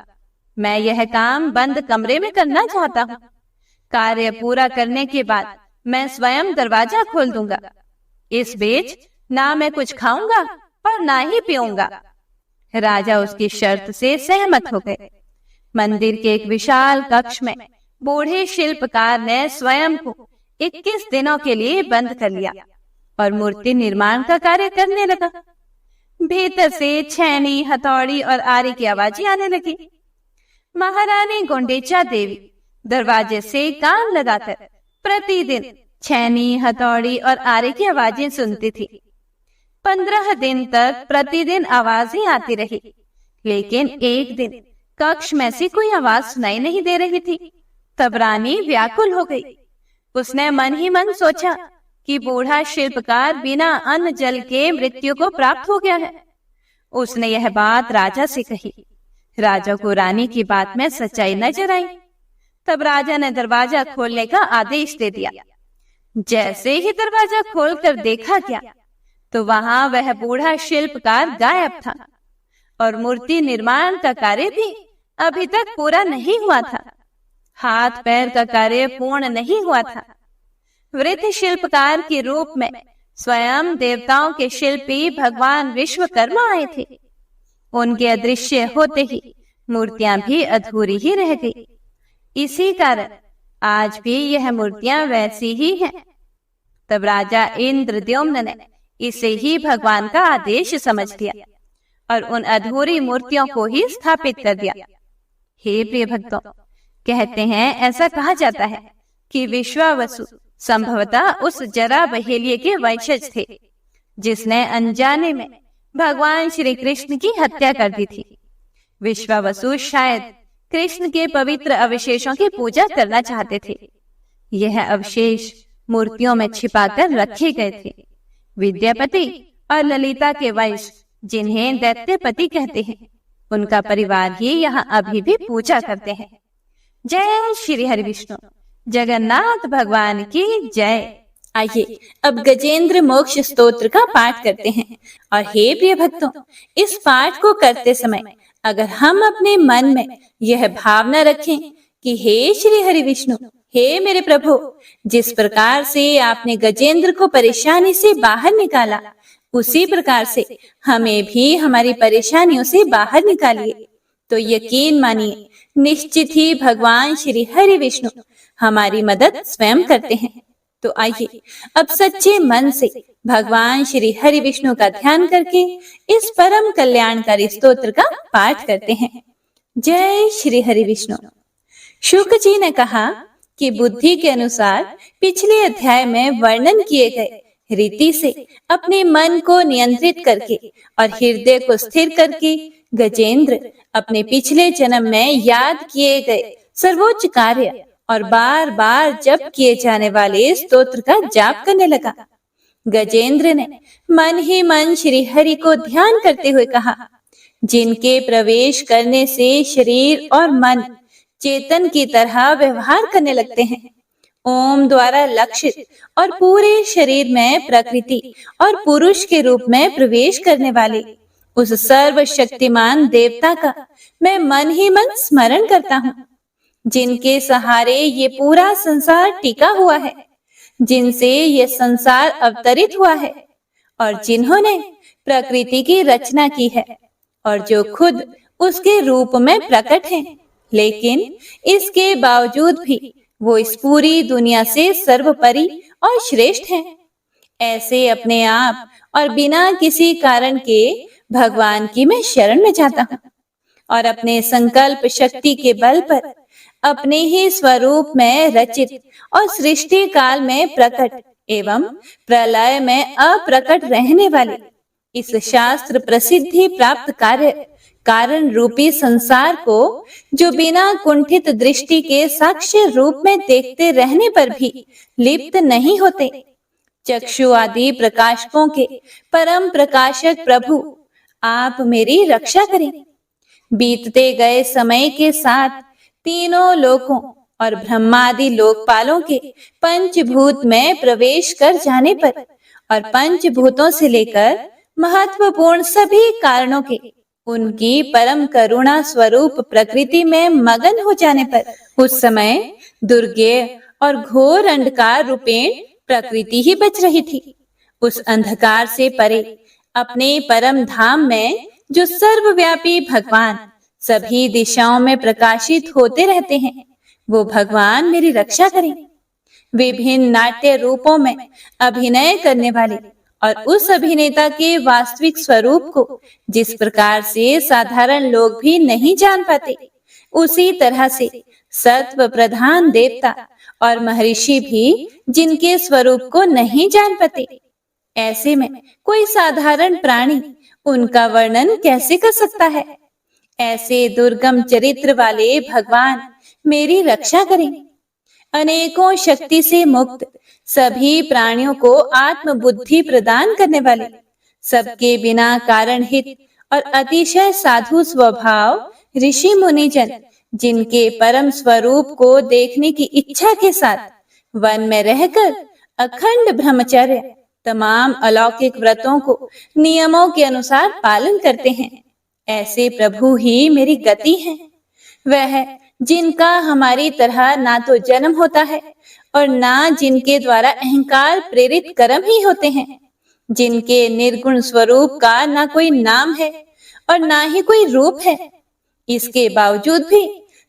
मैं यह काम बंद कमरे में करना चाहता हूँ। कार्य पूरा करने के बाद मैं स्वयं दरवाजा खोल दूंगा। इस बीच ना मैं कुछ खाऊंगा और ना ही पीऊंगा। राजा उसकी शर्त से सहमत हो गए। मंदिर के एक विशाल कक्ष में बूढ़े शिल्पकार ने स्वयं को 21 दिनों के लिए बंद कर लिया और मूर्ति निर्माण का कार्य करने लगा। भीतर से छैनी, हथौड़ी और आरी की आवाजें आने लगी। महारानी गुंडेचा देवी दरवाजे से कान लगाकर प्रतिदिन छैनी, हथौड़ी और आरी की आवाजें सुनती थी। 15 दिन तक प्रतिदिन आवाजें आती रही, लेकिन एक दिन कक्ष में से कोई आवाज सुनाई नहीं दे रही थी। तब रानी व्याकुल हो गई। उसने मन ही मन सोचा कि बूढ़ा शिल्पकार बिना अन्न जल के मृत्यु को प्राप्त हो गया है। उसने यह बात राजा से कही। राजा को रानी की बात में सच्चाई नजर आई। तब राजा ने दरवाजा खोलने का आदेश दे दिया। जैसे ही दरवाजा खोलकर देखा गया तो वहां वह बूढ़ा शिल्पकार गायब था और मूर्ति निर्माण का कार्य भी अभी तक पूरा नहीं हुआ था। हाथ पैर का कार्य पूर्ण नहीं हुआ था। वृद्ध शिल्पकार के रूप में स्वयं देवताओं के शिल्पी भगवान विश्वकर्मा आए थे। उनके अदृश्य होते ही मूर्तियां भी अधूरी ही रह गई। इसी कारण आज भी यह मूर्तियां वैसी ही हैं। तब राजा इंद्रद्युम्न ने इसे ही भगवान का आदेश समझ लिया और उन अधूरी मूर्तियों को ही स्थापित कर दिया। हे प्रिय भक्तों, कहते हैं, ऐसा कहा जाता है कि विश्वावसु संभवतः उस जरा बहेलिये के वंशज थे जिसने अनजाने में भगवान श्री कृष्ण की हत्या कर दी थी। विश्वावसु शायद कृष्ण के पवित्र अवशेषों की पूजा करना चाहते थे। यह अवशेष मूर्तियों में छिपाकर रखे गए थे। विद्यापति और ललिता के वंश, जिन्हें दैत्यपति कहते हैं, उनका परिवार ही यहाँ अभी भी पूजा करते हैं। जय श्री हरि विष्णु, जगन्नाथ भगवान की जय। आइए अब गजेंद्र मोक्ष स्तोत्र का पाठ करते हैं। और हे प्रिय भक्तों, इस पाठ को करते समय अगर हम अपने मन में यह भावना रखें कि हे श्री हरि विष्णु, हे मेरे प्रभु, जिस प्रकार से आपने गजेंद्र को परेशानी से बाहर निकाला, उसी प्रकार से हमें भी हमारी परेशानियों से बाहर निकालिए, तो यकीन मानिए निश्चित ही भगवान श्री हरि विष्णु हमारी मदद स्वयं करते हैं। तो आइए अब सच्चे मन से भगवान श्री हरि विष्णु का ध्यान करके इस परम कल्याणकारी स्तोत्र का पाठ करते हैं। जय श्री हरि विष्णु। शुक जी ने कहा कि बुद्धि के अनुसार पिछले अध्याय में वर्णन किए गए रीति से अपने मन को नियंत्रित करके और हृदय को स्थिर करके गजेंद्र अपने पिछले जन्म में याद किए गए सर्वोच्च कार्य और बार बार जप किए जाने वाले स्तोत्र का जाप करने लगा। गजेंद्र ने मन ही मन श्री हरि को ध्यान करते हुए कहा, जिनके प्रवेश करने से शरीर और मन चेतन की तरह व्यवहार करने लगते हैं, ओम द्वारा लक्षित और पूरे शरीर में प्रकृति और पुरुष के रूप में प्रवेश करने वाले उस सर्वशक्तिमान देवता का मैं मन ही मन स्मरण करता हूँ, जिनके सहारे ये पूरा संसार टिका हुआ है, जिनसे ये संसार अवतरित हुआ है और जिन्होंने प्रकृति की रचना की है और जो खुद उसके रूप में प्रकट हैं, लेकिन इसके बावजूद भी वो इस पूरी दुनिया से सर्वोपरि और श्रेष्ठ हैं। ऐसे अपने आप और बिना किसी कारण के भगवान की मैं शरण में जाता हूँ और अपने संकल्प शक्ति के बल पर अपने ही स्वरूप में रचित और सृष्टि काल में प्रकट एवं प्रलय में अप्रकट रहने वाले इस शास्त्र प्रसिद्धि प्राप्त कार्य कारण रूपी संसार को जो बिना कुंठित दृष्टि के साक्ष्य रूप में देखते रहने पर भी लिप्त नहीं होते, चक्षु आदि प्रकाशकों के परम प्रकाशक प्रभु, आप मेरी रक्षा करें। बीतते गए समय के साथ तीनों लोकों और ब्रह्मादि लोकपालों के पंचभूत में प्रवेश कर जाने पर और पंचभूतों से लेकर महत्वपूर्ण सभी कारणों के उनकी परम करुणा स्वरूप प्रकृति में मगन हो जाने पर उस समय दुर्गेय और घोर अंधकार रूपेण प्रकृति ही बच रही थी। उस अंधकार से परे अपने परम धाम में जो सर्वव्यापी भगवान सभी दिशाओं में प्रकाशित होते रहते हैं, वो भगवान मेरी रक्षा करें। विभिन्न नाट्य रूपों में अभिनय करने वाले और उस अभिनेता के वास्तविक स्वरूप को जिस प्रकार से साधारण लोग भी नहीं जान पाते, उसी तरह से सत्व प्रधान देवता और महर्षि भी जिनके स्वरूप को नहीं जान पाते, ऐसे में कोई साधारण प्राणी उनका वर्णन कैसे कर सकता है। ऐसे दुर्गम चरित्र वाले भगवान मेरी रक्षा करें। अनेकों शक्ति से मुक्त सभी प्राणियों को आत्म बुद्धि प्रदान करने वाले, सबके बिना कारण हित और अतिशय साधु स्वभाव ऋषि मुनिजन, जिनके परम स्वरूप को देखने की इच्छा के साथ वन में रहकर अखंड ब्रह्मचर्य तमाम अलौकिक व्रतों को नियमों के अनुसार पालन करते हैं, ऐसे प्रभु ही मेरी गति हैं। वह जिनका हमारी तरह ना तो जन्म होता है और ना जिनके द्वारा अहंकार प्रेरित कर्म ही होते हैं, जिनके निर्गुण स्वरूप का ना कोई नाम है और ना ही कोई रूप है, इसके बावजूद भी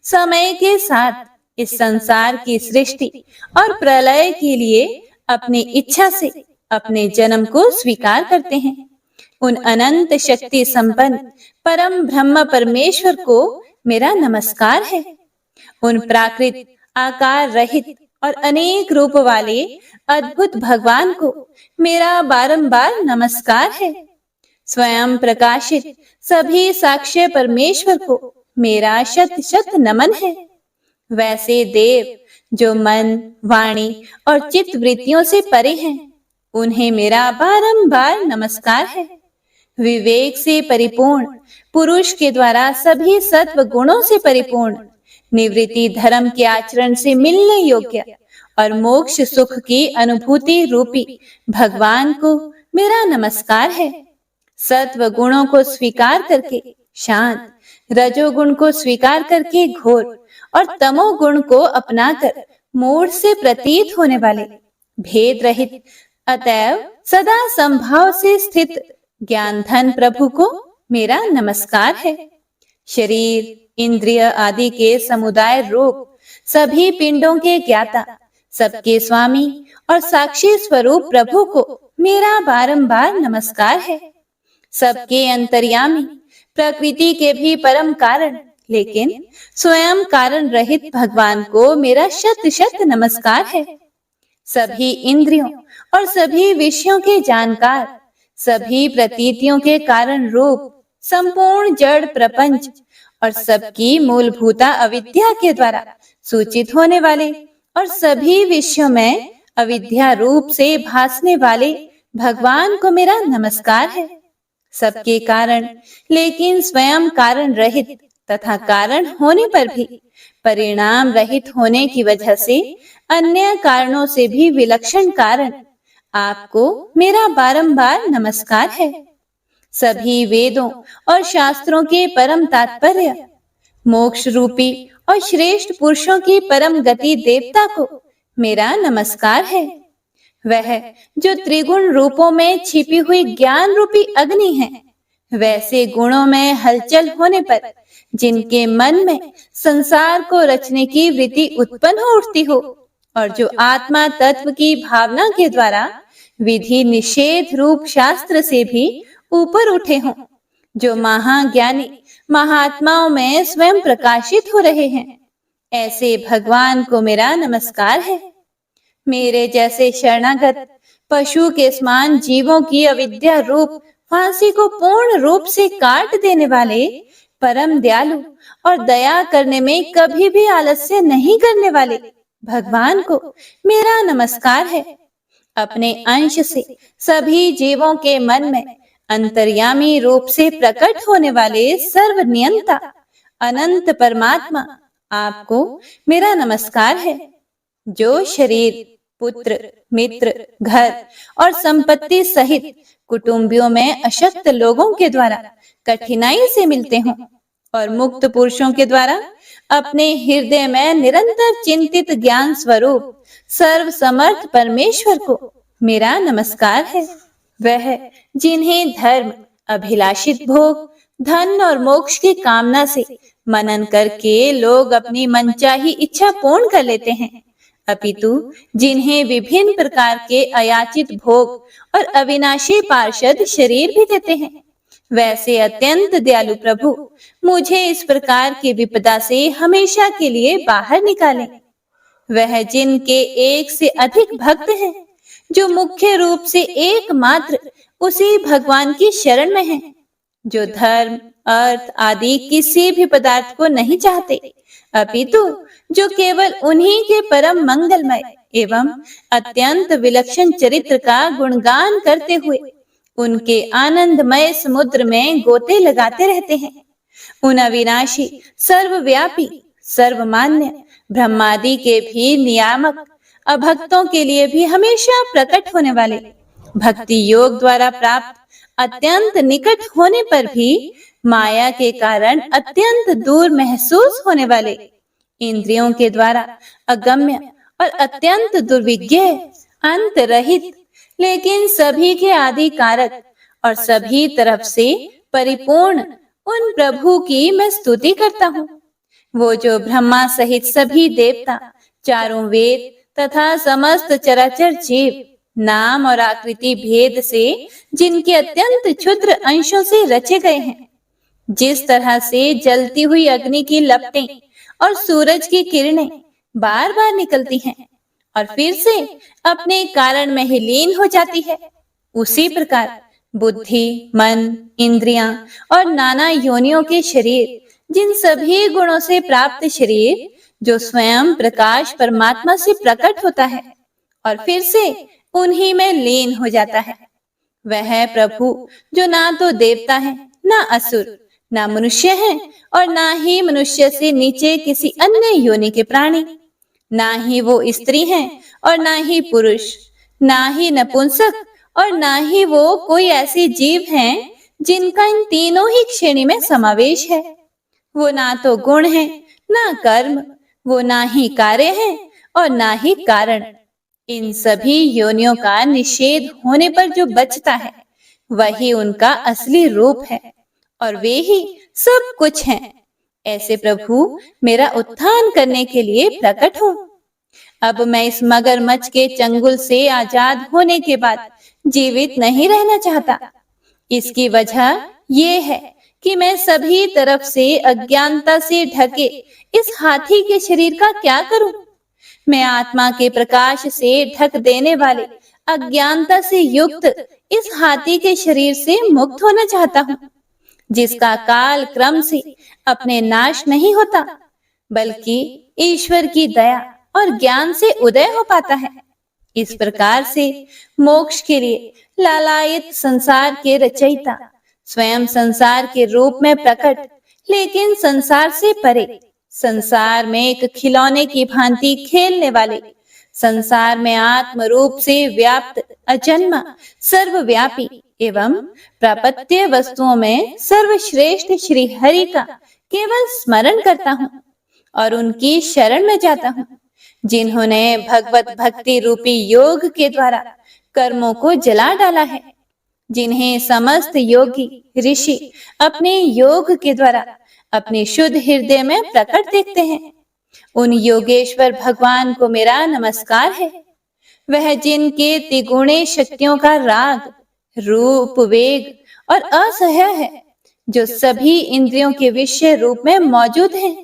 समय के साथ इस संसार की सृष्टि और प्रलय के लिए अपनी इच्छा से अपने जन्म को स्वीकार करते हैं। उन अनंत शक्ति संपन्न परम ब्रह्म परमेश्वर को मेरा नमस्कार है। उन प्राकृत आकार रहित और अनेक रूप वाले अद्भुत भगवान को मेरा बारंबार नमस्कार है। स्वयं प्रकाशित सभी साक्ष्य परमेश्वर को मेरा शत शत नमन है। वैसे देव जो मन, वाणी और चित्त वृत्तियों से परे हैं, उन्हें मेरा बारंबार नमस्कार है। विवेक से परिपूर्ण पुरुष के द्वारा सभी सत्व गुणों से परिपूर्ण निवृत्ति धर्म के आचरण से मिलने योग्य और मोक्ष सुख की अनुभूति रूपी भगवान को मेरा नमस्कार है। सत्व गुणों को स्वीकार करके शांत, रजोगुण को स्वीकार करके घोर और तमोगुण को अपनाकर मूढ़ से प्रतीत होने वाले भेद रहित अतएव सदा संभाव से स्थित ज्ञान धन प्रभु को मेरा नमस्कार है। शरीर, इंद्रिय आदि के समुदाय रूप सभी पिंडों के ज्ञाता, सबके स्वामी और साक्षी स्वरूप प्रभु को मेरा बारंबार नमस्कार है। सबके अंतर्यामी, प्रकृति के भी परम कारण लेकिन स्वयं कारण रहित भगवान को मेरा शत शत नमस्कार है। सभी इंद्रियों और सभी विषयों के जानकार, सभी प्रतीतियों के कारण रूप संपूर्ण जड़ प्रपंच और सबकी मूलभूता अविद्या के द्वारा सूचित होने वाले और सभी विषयों में अविद्या रूप से भासने वाले भगवान को मेरा नमस्कार है। सबके कारण लेकिन स्वयं कारण रहित तथा कारण होने पर भी परिणाम रहित होने की वजह से अन्य कारणों से भी विलक्षण कारण आपको मेरा बारंबार नमस्कार है। सभी वेदों और शास्त्रों के परम तात्पर्य, मोक्ष रूपी और श्रेष्ठ पुरुषों की परम गति देवता को मेरा नमस्कार है। वह जो त्रिगुण रूपों में छिपी हुई ज्ञान रूपी अग्नि है, वैसे गुणों में हलचल होने पर जिनके मन में संसार को रचने की वृत्ति उत्पन्न हो उठती हो और जो आत्मा तत्व की भावना के द्वारा विधि निषेध रूप शास्त्र से भी ऊपर उठे हों, जो महाज्ञानी महात्माओं में स्वयं प्रकाशित हो रहे हैं। ऐसे भगवान को मेरा नमस्कार है। मेरे जैसे शरणागत पशु के समान जीवों की अविद्या रूप फांसी को पूर्ण रूप से काट देने वाले, परम दयालु और दया करने में कभी भी आलस्य नहीं करने वाले भगवान को मेरा नमस्कार है। अपने अंश से सभी जीवों के मन में अंतर्यामी रूप से प्रकट होने वाले सर्वनियंता अनंत परमात्मा आपको मेरा नमस्कार है। जो शरीर, पुत्र, मित्र, घर और संपत्ति सहित कुटुंबियों में अशक्त लोगों के द्वारा कठिनाई से मिलते हों और मुक्त पुरुषों के द्वारा अपने हृदय में निरंतर चिंतित ज्ञान स्वरूप सर्व समर्थ परमेश्वर को मेरा नमस्कार है। वह जिन्हें धर्म, अभिलाषित भोग, धन और मोक्ष की कामना से मनन करके लोग अपनी मनचाही इच्छा पूर्ण कर लेते हैं, अपितु जिन्हें विभिन्न प्रकार के अयाचित भोग और अविनाशी पार्षद शरीर भी देते हैं, वैसे अत्यंत दयालु प्रभु मुझे इस प्रकार की विपदा से हमेशा के लिए बाहर निकालें। वह जिनके एक से अधिक भक्त हैं, जो मुख्य रूप से एकमात्र उसी भगवान की शरण में हैं, जो धर्म, अर्थ आदि किसी भी पदार्थ को नहीं चाहते, अपितु जो केवल उन्हीं के परम मंगलमय एवं अत्यंत विलक्षण चरित्र का गुणगान करते हुए उनके आनंदमय समुद्र में गोते लगाते रहते हैं। उन अविनाशी, सर्वव्यापी, सर्वमान्य ब्रह्मादि के भी नियामक, अभक्तों के लिए भी हमेशा प्रकट होने वाले, भक्ति योग द्वारा प्राप्त अत्यंत निकट होने पर भी माया के कारण अत्यंत दूर महसूस होने वाले, इंद्रियों के द्वारा अगम्य और अत्यंत दुर्विज्ञ, अंत रहित, लेकिन सभी के आदि कारक और सभी तरफ से परिपूर्ण उन प्रभु की मैं स्तुति करता हूँ। वो जो ब्रह्मा सहित सभी देवता, चारों वेद तथा समस्त चराचर जीव नाम और आकृति भेद से जिनके अत्यंत क्षुद्र अंशों से रचे गए हैं, जिस तरह से जलती हुई अग्नि की लपटें और सूरज की किरणें बार बार निकलती हैं और फिर से अपने कारण में ही लीन हो जाती है, उसी प्रकार बुद्धि, मन, इंद्रियां और नाना योनियों के शरीर, जिन सभी गुणों से प्राप्त शरीर जो स्वयं प्रकाश परमात्मा से प्रकट होता है और फिर से उन्हीं में लीन हो जाता है, वह प्रभु जो ना तो देवता है, ना असुर, ना मनुष्य है और ना ही मनुष्य से नीचे किसी अन्य योनि के प्राणी, ना ही वो स्त्री हैं और ना ही पुरुष, ना ही नपुंसक और ना ही वो कोई ऐसे जीव हैं जिनका इन तीनों ही श्रेणी में समावेश है। वो ना तो गुण है, ना कर्म, वो ना ही कार्य है और ना ही कारण। इन सभी योनियों का निषेध होने पर जो बचता है वही उनका असली रूप है और वे ही सब कुछ हैं। ऐसे प्रभु मेरा उत्थान करने के लिए प्रकट हो। अब मैं इस मगरमच्छ के चंगुल से आजाद होने के बाद जीवित नहीं रहना चाहता। इसकी वजह ये है कि मैं सभी तरफ से अज्ञानता से ढके इस हाथी के शरीर का क्या करूं? मैं आत्मा के प्रकाश से ढक देने वाले अज्ञानता से युक्त इस हाथी के शरीर से मुक्त होना चाहता हूँ, जिसका काल क्रम से अपने नाश नहीं होता, बल्कि ईश्वर की दया और ज्ञान से उदय हो पाता है। इस प्रकार से मोक्ष के लिए लालायित संसार के रचयिता स्वयं संसार के रूप में प्रकट, लेकिन संसार से परे, संसार में एक खिलौने की भांति खेलने वाले, संसार में आत्म रूप से व्याप्त अजन्मा, सर्वव्यापी एवं प्रापत्य वस्तुओं में सर्वश्रेष्ठ श्री हरि का केवल स्मरण करता हूँ और उनकी शरण में जाता हूँ, जिन्होंने भगवत भक्ति रूपी योग के द्वारा कर्मों को जला डाला है, जिन्हें समस्त योगी ऋषि अपने योग के द्वारा अपने शुद्ध हृदय में प्रकट देखते हैं। उन योगेश्वर भगवान को मेरा नमस्कार है। वह जिनके त्रिगुणे शक्तियों का राग, रूप, वेग और असह्य है, जो सभी इंद्रियों के विषय रूप में मौजूद है।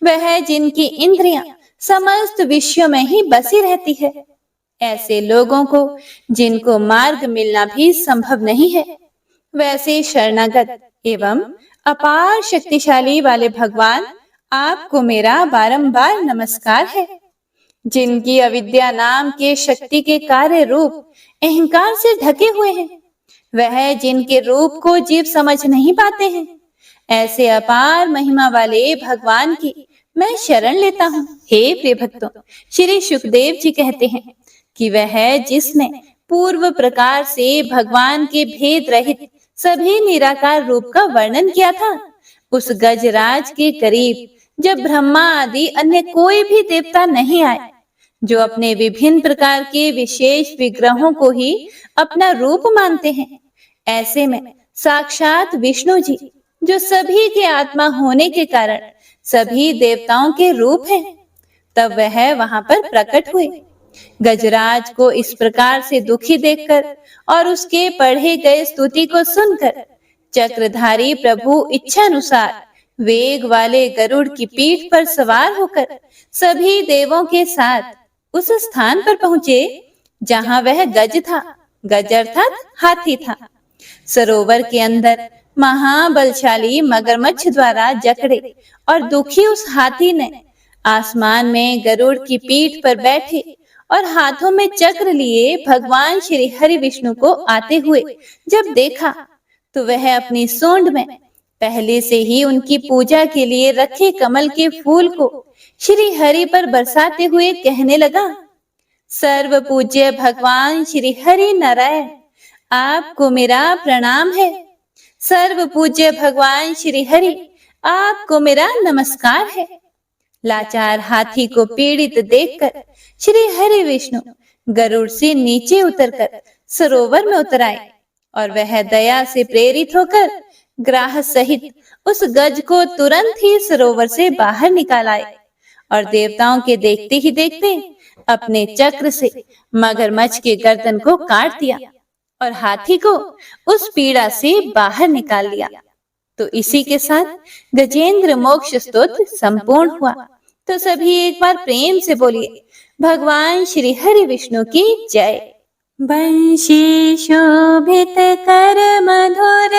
वह है जिनकी इंद्रियां समस्त विषयों में ही बसी रहती है। ऐसे लोगों को जिनको मार्ग मिलना भी संभव नहीं है, वैसे शरणागत एवं अपार शक्तिशाली वाले भगवान, आपको मेरा बारंबार नमस्कार है। जिनकी अविद्या नाम के शक्ति के कार्य रूप अहंकार से ढके हुए हैं, वह जिनके रूप को जीव समझ नहीं पाते हैं, ऐसे अपार महिमा वाले भगवान की मैं शरण लेता हूँ। हे प्रिय भक्तों, श्री सुखदेव जी कहते हैं कि वह है जिसने पूर्व प्रकार से भगवान के भेद रहित सभी निराकार रूप का वर्णन किया था। उस गजराज के करीब जब ब्रह्मा आदि अन्य कोई भी देवता नहीं आए, जो अपने विभिन्न प्रकार के विशेष विग्रहों को ही अपना रूप मानते हैं, ऐसे में साक्षात विष्णु जी, जो सभी के आत्मा होने के कारण सभी देवताओं के रूप हैं, तब वह वहां पर प्रकट हुए। गजराज को इस प्रकार से दुखी देखकर और उसके पढ़े गए स्तुति को सुनकर चक्रधारी प्रभु इच्छानुसार वेग वाले गरुड़ की पीठ पर सवार होकर सभी देवों के साथ उस स्थान पर पहुंचे जहां वह गज था। गज अर्थात हाथी था। सरोवर के अंदर महाबलशाली मगरमच्छ द्वारा जकड़े और दुखी उस हाथी ने आसमान में गरुड़ की पीठ पर बैठे और हाथों में चक्र लिए भगवान श्री हरि विष्णु को आते हुए जब देखा, तो वह अपनी सूंड में पहले से ही उनकी पूजा के लिए रखे कमल के फूल को श्री हरि पर बरसाते हुए कहने लगा, सर्व पूज्य भगवान श्री हरि नारायण, आपको मेरा प्रणाम है। सर्व पूज्य भगवान श्री हरि, आपको मेरा नमस्कार है। लाचार हाथी को पीड़ित देखकर श्री हरि विष्णु गरुड़ से नीचे उतरकर सरोवर में उतर आए और वह दया से प्रेरित होकर ग्राह सहित उस गज को तुरंत ही सरोवर से बाहर निकाल आए और देवताओं के देखते ही देखते अपने चक्र से मगरमच्छ के गर्दन को काट दिया और हाथी को उस पीड़ा से बाहर निकाल लिया। तो इसी के साथ गजेंद्र मोक्ष स्तोत्र संपूर्ण हुआ। तो सभी एक बार प्रेम से बोलिए, भगवान श्री हरि विष्णु की जय। बंशी शोभित कर मधुर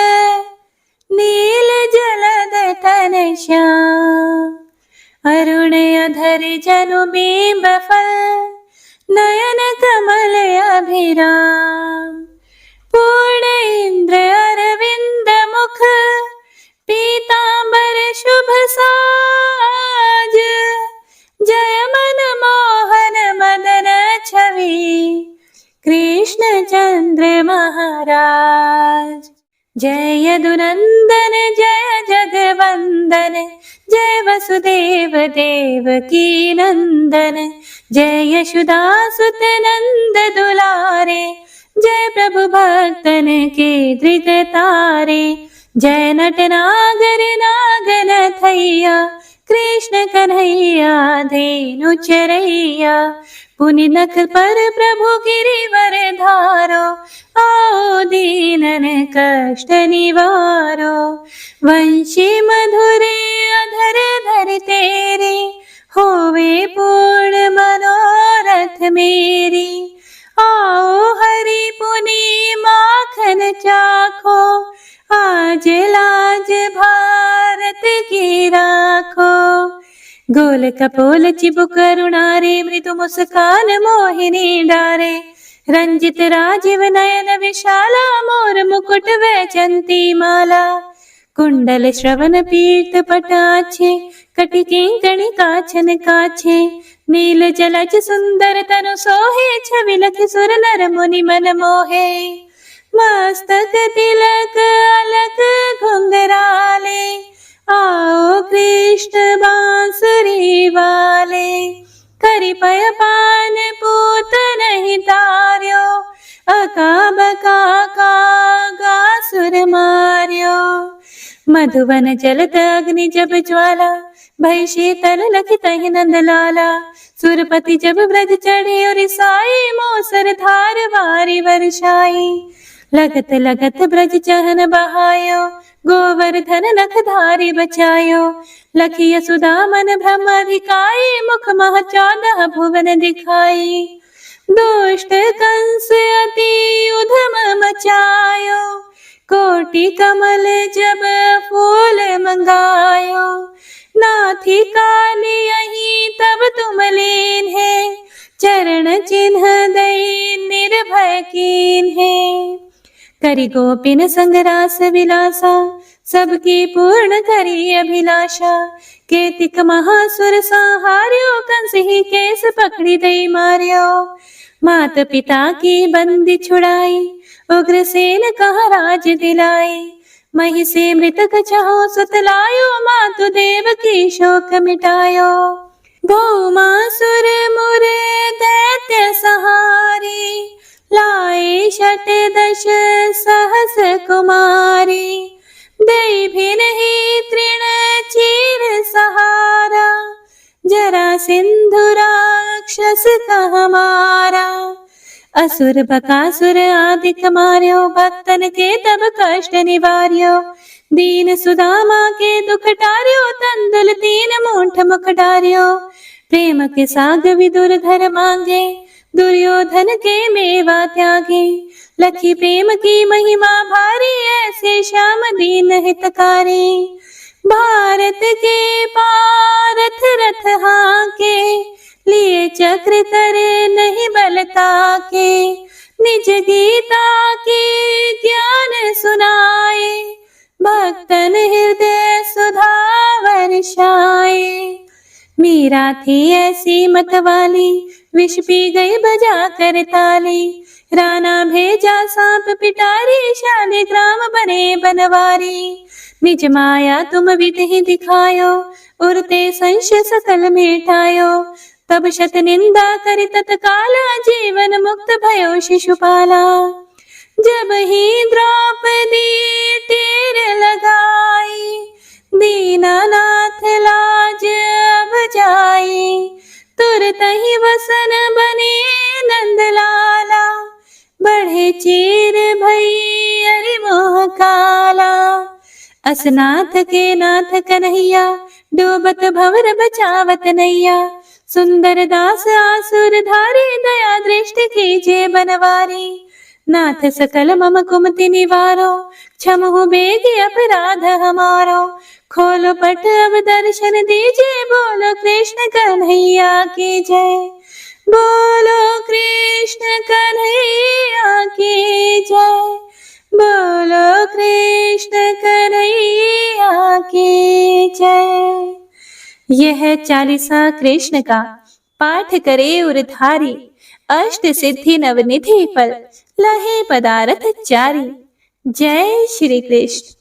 नील जलद तन श्याम, अरुण अधर जनु बिंब फल नयन कमल अभिराम, पूर्ण इंद्र अरविंद मुख पीतांबर शुभ साज, जय मन मोहन मदन छवि कृष्ण चंद्र महाराज। जय यदुनंदन जय जगवंदन, जय वसुदेव देवकी नंदन, जय यशोदासुत नंद दुलारे, जय प्रभु भक्तन के दृग तारे, जय नट नागर नागन थैया कृष्ण कन्हैया धेनु चरैया, पुनि नख पर प्रभु गिरिवर धारो, आओ दीनन कष्ट निवारो, वंशी मधुरे अधर धर तेरे, होवे पूर्ण मनोरथ मेरी, आओ हरि पुनि माखन चाखो, आज लाज भारत की राखो, गोल कपोल चिबुक करुणारे, मृदु मुस्कान मोहिनी डारे, रंजित राजीव नयन विशाला, मोर मुकुट वैजंती माला, कुंडल श्रवण पीत पटाछे, कटि किंकणी काछन काछे, नील जलज सुंदर तनु सोहे, छवि लखि सुर नर मुनि मन मोहे, मस्तक तिलक अलक घुंघराले, आओ कृष्ण बांसुरी वाले, करि पय पान पूत नहीं तार्यो, अका बका का सुर मार्यो, मधुवन जलत अग्नि जब ज्वाला, भई शीतल लखि तहि नंद लाला, सुरपति जब ब्रज चढ़े और साई, मोसर धार वारी वर्षाई, लगत लगत ब्रज चहन बहायो, गोवर्धन नखधारी बचायो। लखी यशोदा मन भ्रम अधिकाई, मुख मह 14 भुवन दिखाई। दुष्ट कंस अति उधम मचायो, कोटि कमल जब फूल मंगायो। नाथी काली यही तब तुम लीन है, चरण चिन्ह दई निर्भय कीन है। करि गोपिन संग रास विलासा, सबकी पूर्ण करी अभिलाषा। केतिक महासुर संहार्यो, कंस ही केस पकड़ी दई मार्यो। मात पिता की बंदी छुड़ाई, उग्रसेन कहा राज दिलाई। मही से मृतक छहो सुत लायो, मातु देव की शोक मिटायो। भौमासुर मुर दैत्य सहारी, लाए 68 सहस कुमारी। दई भिन ही तृण चीर सहारा, जरा सिंधु राक्षस कह मारा। असुर बकासुर आदिक मार्यो, भक्तन के तब कष्ट निवार्यो। दीन सुदामा के दुख टार्यो, तंदुल 3 मूठ मुख डार्यो। प्रेम के साग विदुर घर मांगे, दुर्योधन के मेवा त्यागे। लखी प्रेम की महिमा भारी, ऐसे श्याम दीन हितकारी। भारत के पारथ रथ हाके, लिए चक्र करे नहीं बलता के। निज गीता के ज्ञान सुनाए, भक्तन हृदय सुधा वर्षाए। मीरा थी ऐसी मतवाली, विष पी गई बजा कर ताली। राणा भेजा सांप पिटारी, शालिग्राम बने बनवारी। निज माया तुम विध ही दिखायो, उरते संश सकल मिटायो। तब शत निंदा कर तत्काला, जीवन मुक्त भयो शिशुपाला। जब ही द्रौपदी टेर लगाई, दीनानाथ लाज अब जाई। तुरत ही वसन बने नंदलाला, बढ़े चीर भई अरि मोह काला। असनाथ के नाथ कन्हैया, डूबत भंवर बचावत नैया। सुंदर दास आसुर धारी, दया दृष्टि कीजे बनवारी। नाथ सकल मम कुमति निवारो, क्षमहु बेगी अपराध हमारो। खोलो पट अब दर्शन दीजिए, बोलो कृष्ण कन्हैया की जय। बोलो कृष्ण कन्हैया की जय। बोलो कृष्ण कन्हैया की जय। यह चालीसा कृष्ण का पाठ करे उरधारी, अष्ट सिद्धि नवनिधि फल, लहे पदारथ चारी। जय श्री कृष्ण।